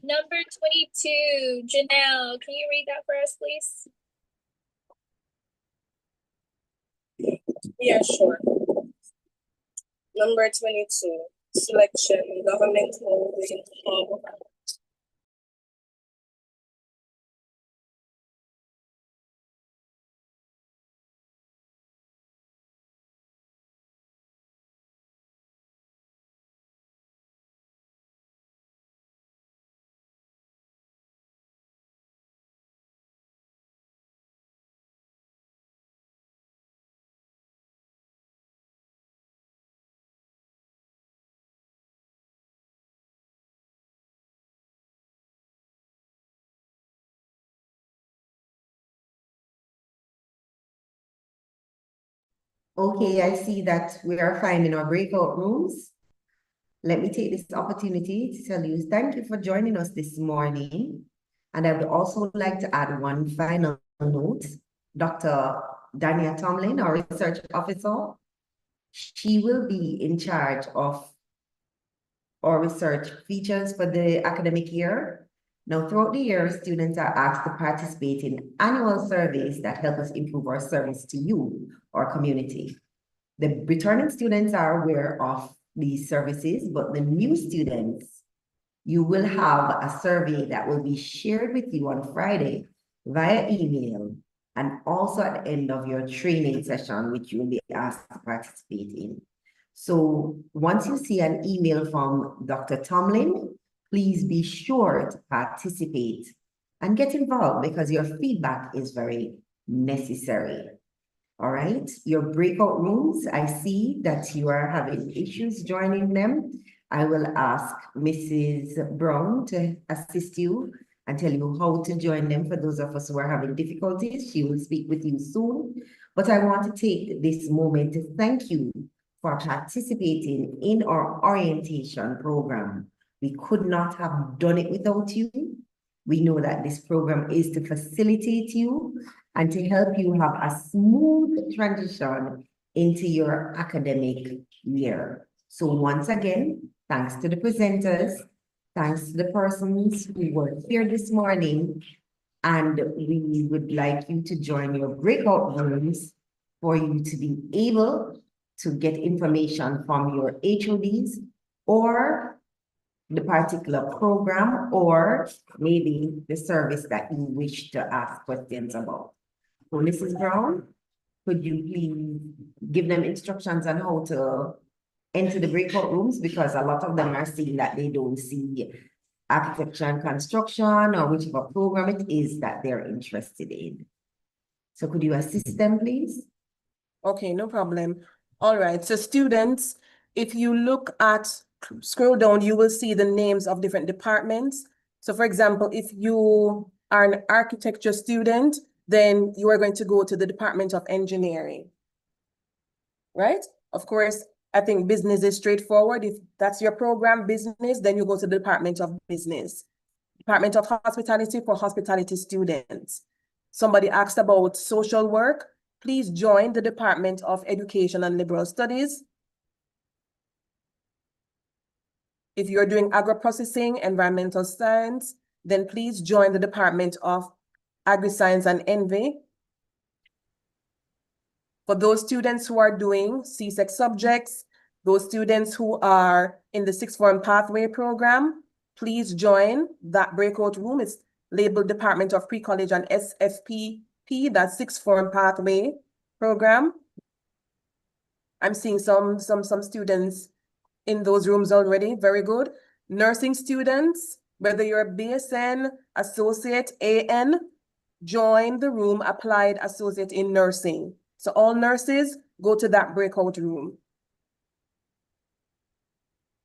Number 22, Janelle, can you read that for us, please? Yeah, sure. Number 22, selection, government holding hub. Okay, I see that we are finding our breakout rooms. Let me take this opportunity to tell you thank you for joining us this morning. And I would also like to add one final note. Dr. Dania Tomlin, our research officer, she will be in charge of our research features for the academic year. Now, throughout the year, students are asked to participate in annual surveys that help us improve our service to you, our community. The returning students are aware of these services, but the new students, you will have a survey that will be shared with you on Friday via email and also at the end of your training session, which you will be asked to participate in. So once you see an email from Dr. Tomlin, please be sure to participate and get involved because your feedback is very necessary. All right, your breakout rooms, I see that you are having issues joining them. I will ask Mrs. Brown to assist you and tell you how to join them. For those of us who are having difficulties, she will speak with you soon. But I want to take this moment to thank you for participating in our orientation program. We could not have done it without you. We know that this program is to facilitate you and to help you have a smooth transition into your academic year. So once again, thanks to the presenters, thanks to the persons who were here this morning, and we would like you to join your breakout rooms for you to be able to get information from your HODs or the particular program or maybe the service that you wish to ask questions about. So Mrs. Brown, could you please give them instructions on how to enter the breakout rooms? Because a lot of them are saying that they don't see architecture and construction or whichever program it is that they're interested in. So could you assist them, please? Okay, no problem. All right, so students, if you look at, scroll down, you will see the names of different departments. So for example, if you are an architecture student, then you are going to go to the Department of Engineering, right? Of course, I think business is straightforward. If that's your program, business, then you go to the Department of Business. Department of Hospitality for hospitality students. Somebody asked about social work. Please join the Department of Education and Liberal Studies. If you're doing agro-processing, environmental science, then please join the Department of Agri-Science and Envy. For those students who are doing CSEC subjects, those students who are in the sixth form pathway program, please join that breakout room. It's labeled Department of Pre-College and SFPP, that sixth form pathway program. I'm seeing some students in those rooms already. Very good. Nursing students, whether you're BSN, associate, AN, join the room, applied associate in nursing. So all nurses go to that breakout room.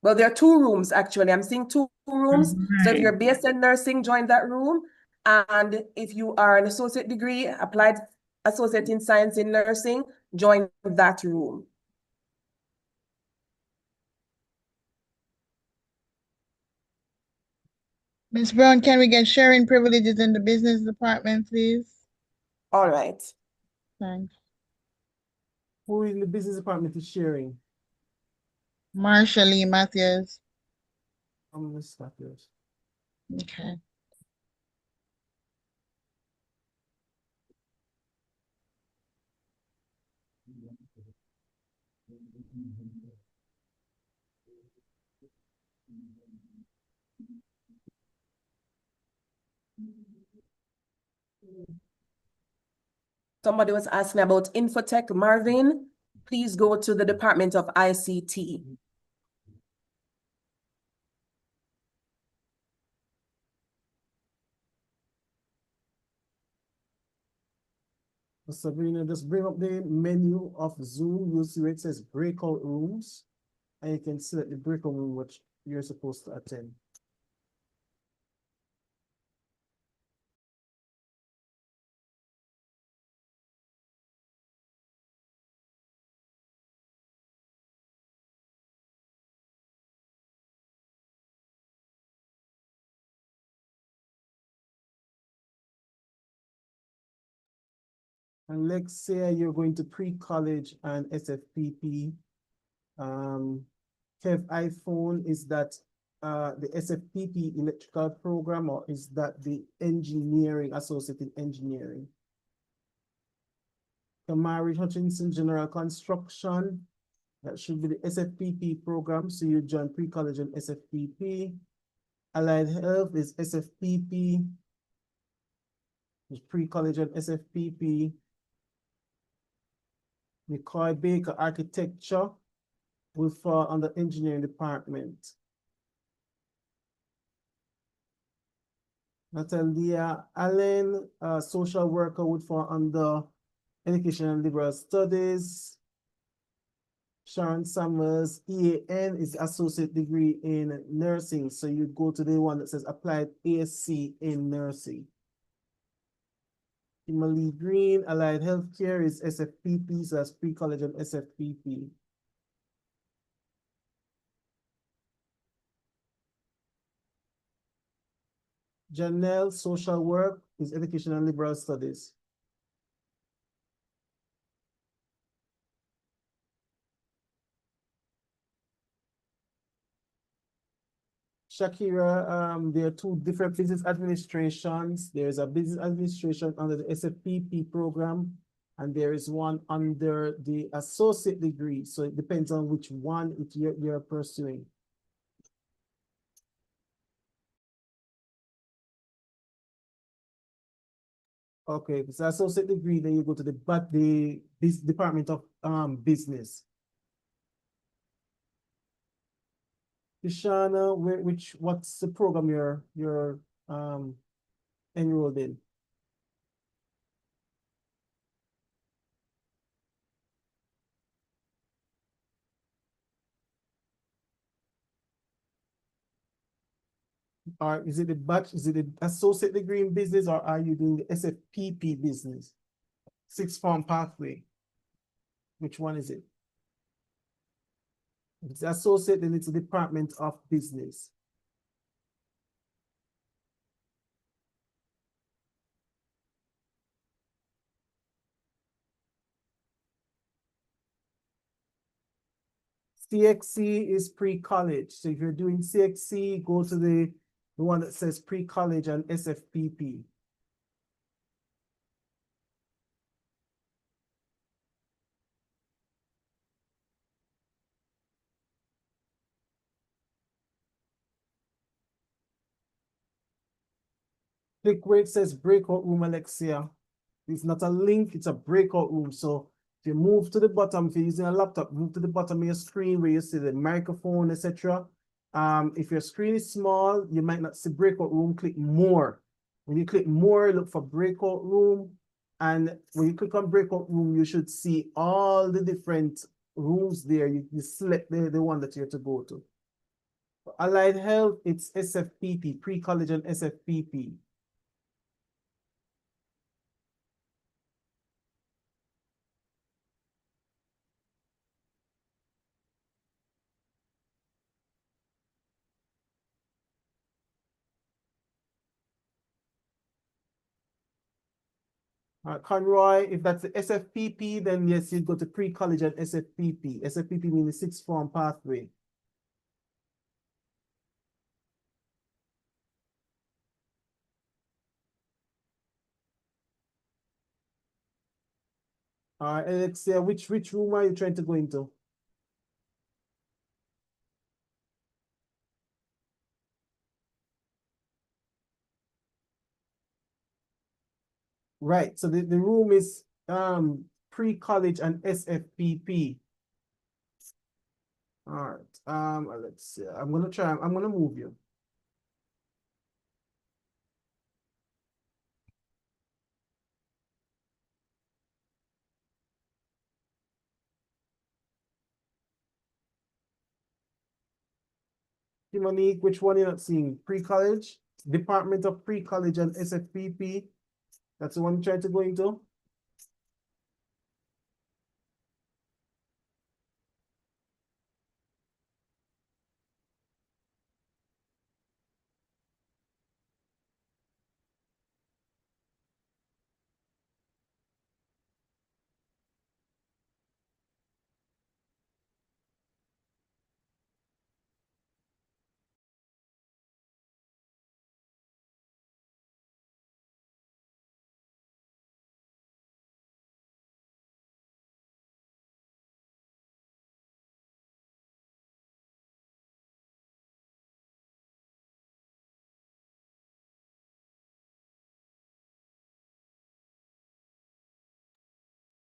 Well, there are two rooms, actually. I'm seeing two rooms. So if you're BSN nursing, join that room. And if you are an associate degree, applied associate in science in nursing, join that room. Ms. Brown, can we get sharing privileges in the business department, please? All right. Thanks. Who in the business department is sharing? Marsha Lee Matthews. Miss Matthews. Okay. Somebody was asking about Infotech. Marvin, please go to the Department of ICT. Sabrina, just bring up the menu of Zoom. You'll see where it says breakout rooms, and you can select the breakout room which you're supposed to attend. Alexia, you're going to pre-college and SFPP. Kev iPhone, is that the SFPP electrical program, or is that the engineering, associated engineering? Kamari Hutchinson, general construction, that should be the SFPP program, so you join pre-college and SFPP. Allied health is SFPP, pre-college and SFPP. McCoy Baker architecture will fall under engineering department. Natalia Allen, social worker, would fall under education and liberal studies. Sharon Summers, EAN is associate degree in nursing. So you go to the one that says applied ASC in nursing. Emily Green, allied healthcare is SFPP, so that's pre-college and SFPP. Janelle, social work is education and liberal studies. Shakira, there are two different business administrations. There's a business administration under the SFPP program, and there is one under the associate degree. So it depends on which one you're pursuing. Okay, if it's an associate degree, then you go to the Department of Business. Ishana, what's the program you're enrolled in? Or is it the associate degree in business, or are you doing the SFPP business? Sixth form pathway. Which one is it? If it's associate, then it's the Department of Business. CXC is pre-college. So if you're doing CXC, go to the one that says pre-college and SFPP. Click where it says breakout room, Alexia. It's not a link, it's a breakout room. So if you move to the bottom, if you're using a laptop, move to the bottom of your screen where you see the microphone, etc. If your screen is small, you might not see breakout room, click more. When you click more, look for breakout room. And when you click on breakout room, you should see all the different rooms there. You select the one that you're to go to. For allied health, it's SFPP, pre-college and SFPP. Conroy, if that's the SFPP, then yes, you go to pre-college and SFPP. SFPP means the sixth form pathway. Alexia, which room are you trying to go into? Right, so the room is pre-college and SFPP. All right, let's see. I'm gonna move you. Monique, which one you're not seeing? Pre-college, Department of Pre-college and SFPP. That's the one you tried to go into?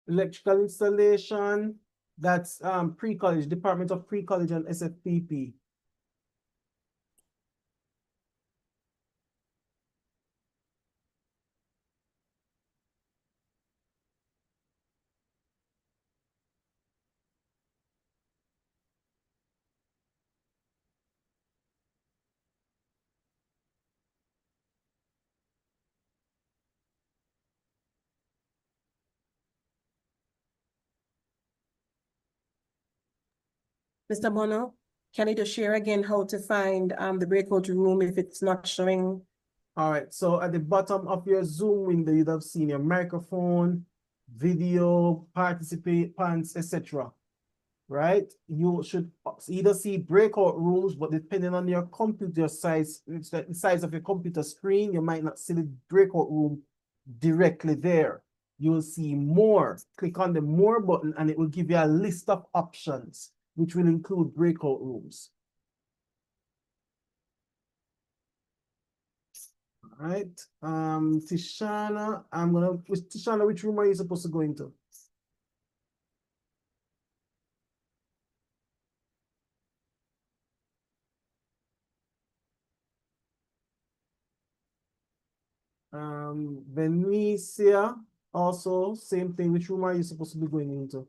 electrical installation, that's pre-college, Department of Pre-College and SFPP. Mr. Bono, can you just share again how to find the breakout room if it's not showing? All right, so at the bottom of your Zoom window, you'd have seen your microphone, video, participants, etc. Right? You should either see breakout rooms, but depending on your computer size, it's the size of your computer screen, you might not see the breakout room directly there. You'll see more. Click on the more button and it will give you a list of options, which will include breakout rooms. All right. Tishana, Tishana, which room are you supposed to go into? Venetia, also same thing. Which room are you supposed to be going into?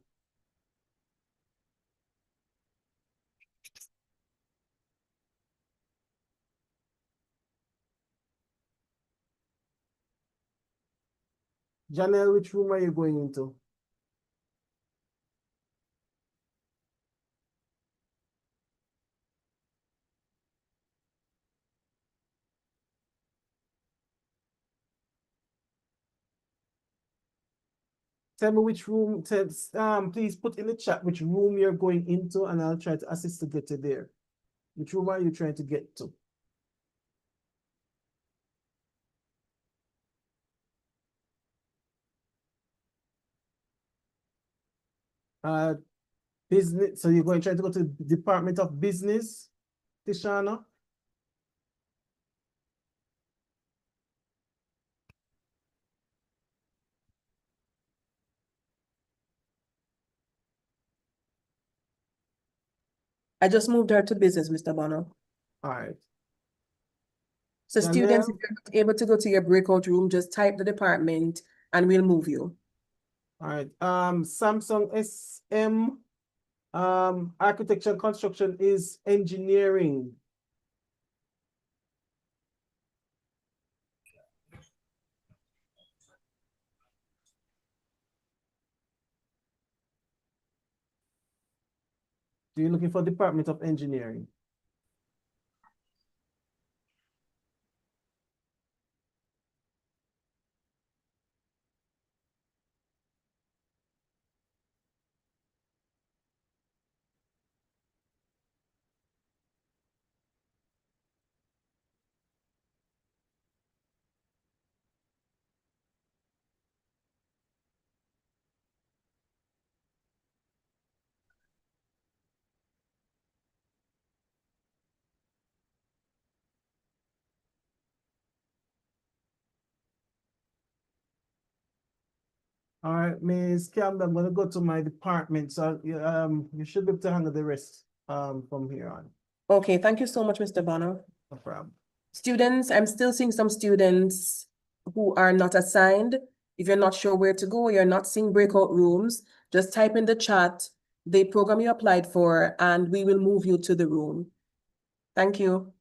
Janelle, which room are you going into? Tell me which room, please put in the chat which room you're going into and I'll try to assist to get you there. Which room are you trying to get to? Business, so you're going to try to go to the Department of Business, Tishana? I just moved her to business, Mr. Bono. All right. So Janelle? students, if you're not able to go to your breakout room, just type the department and we'll move you. All right. Samsung SM, architecture and construction is engineering. So you're looking for Department of Engineering. All right, Ms. Campbell, I'm gonna go to my department, so you should be able to handle the rest from here on. Okay, thank you so much, Mr. Bono. No problem. Students, I'm still seeing some students who are not assigned. If you're not sure where to go, you're not seeing breakout rooms, just type in the chat the program you applied for and we will move you to the room. Thank you.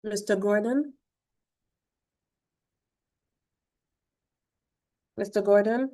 Mr. Gordon? Mr. Gordon?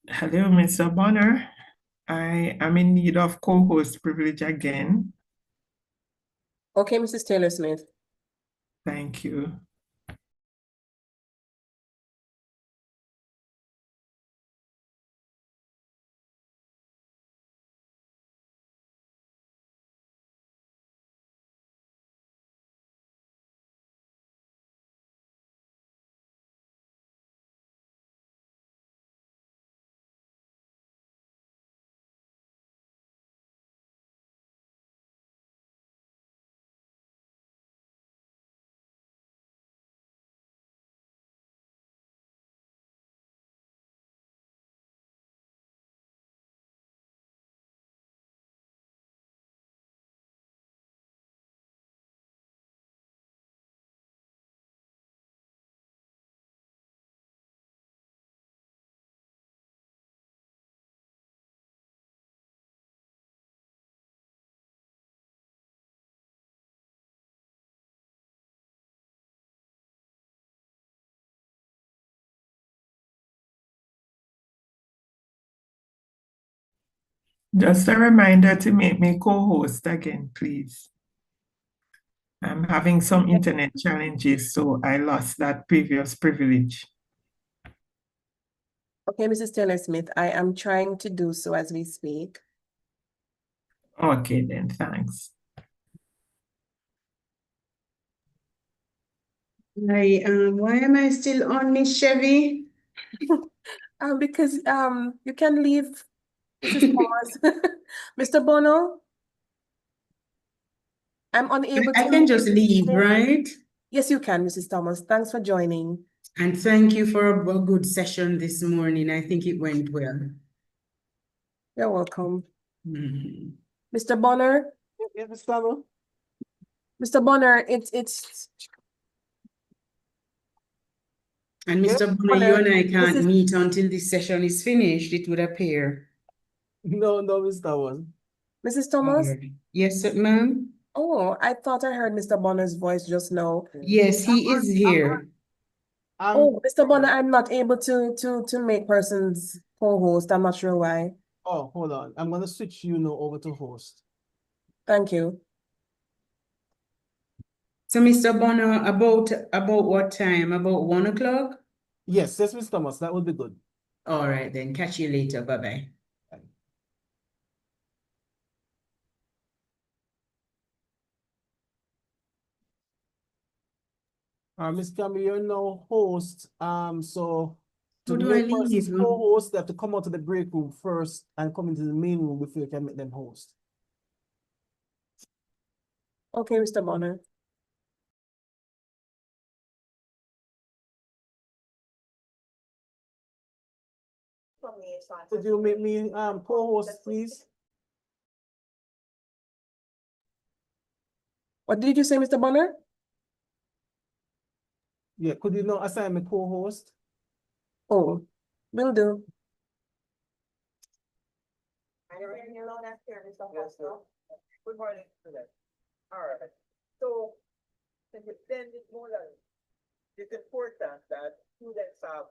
Hello, Mr. Bonner. I am in need of co-host privilege again. Okay, Mrs. Taylor Smith. Thank you. Just a reminder to make me co-host again, please. I'm having some internet challenges, so I lost that previous privilege. Okay, Mrs. Taylor Smith, I am trying to do so as we speak. Okay, then, thanks. Why am I still on, Miss Chevy? Because you can leave, Mrs. Thomas. Mr. Bono, I'm unable to I can just leave, Okay. right? Yes, you can, Mrs. Thomas. Thanks for joining. And thank you for a good session this morning. I think it went well. You're welcome. Mhm. Mr. Bonner, Yes, Mr. Bonner. Mr. Bonner, it's And Yes. Mr. Bonner, you and I This can't is- meet until this session is finished, it would appear. No, Mr. One. Mrs. Thomas. Yes, ma'am. Oh, I thought I heard Mr. Bonner's voice just now. Yes, he is here. Oh, Mr. Bonner, I'm not able to make persons co-host. I'm not sure why. Oh, hold on. I'm gonna switch you now over to host. Thank you. So, Mr. Bonner, about what time? About 1 o'clock? Yes, Mr. Thomas, that would be good. All right, then. Catch you later. Bye-bye. Miss Campbell, you're now host. So to How do I make persons leave? co-host, they have to come out to the break room first and come into the main room before you can make them host. Okay, Mr. Bonner. Could you make me co-host, please? What did you say, Mr. Bonner? Yeah, could you now assign me co-host? Oh, will do. Good morning, students. All right. So, then it's important that students have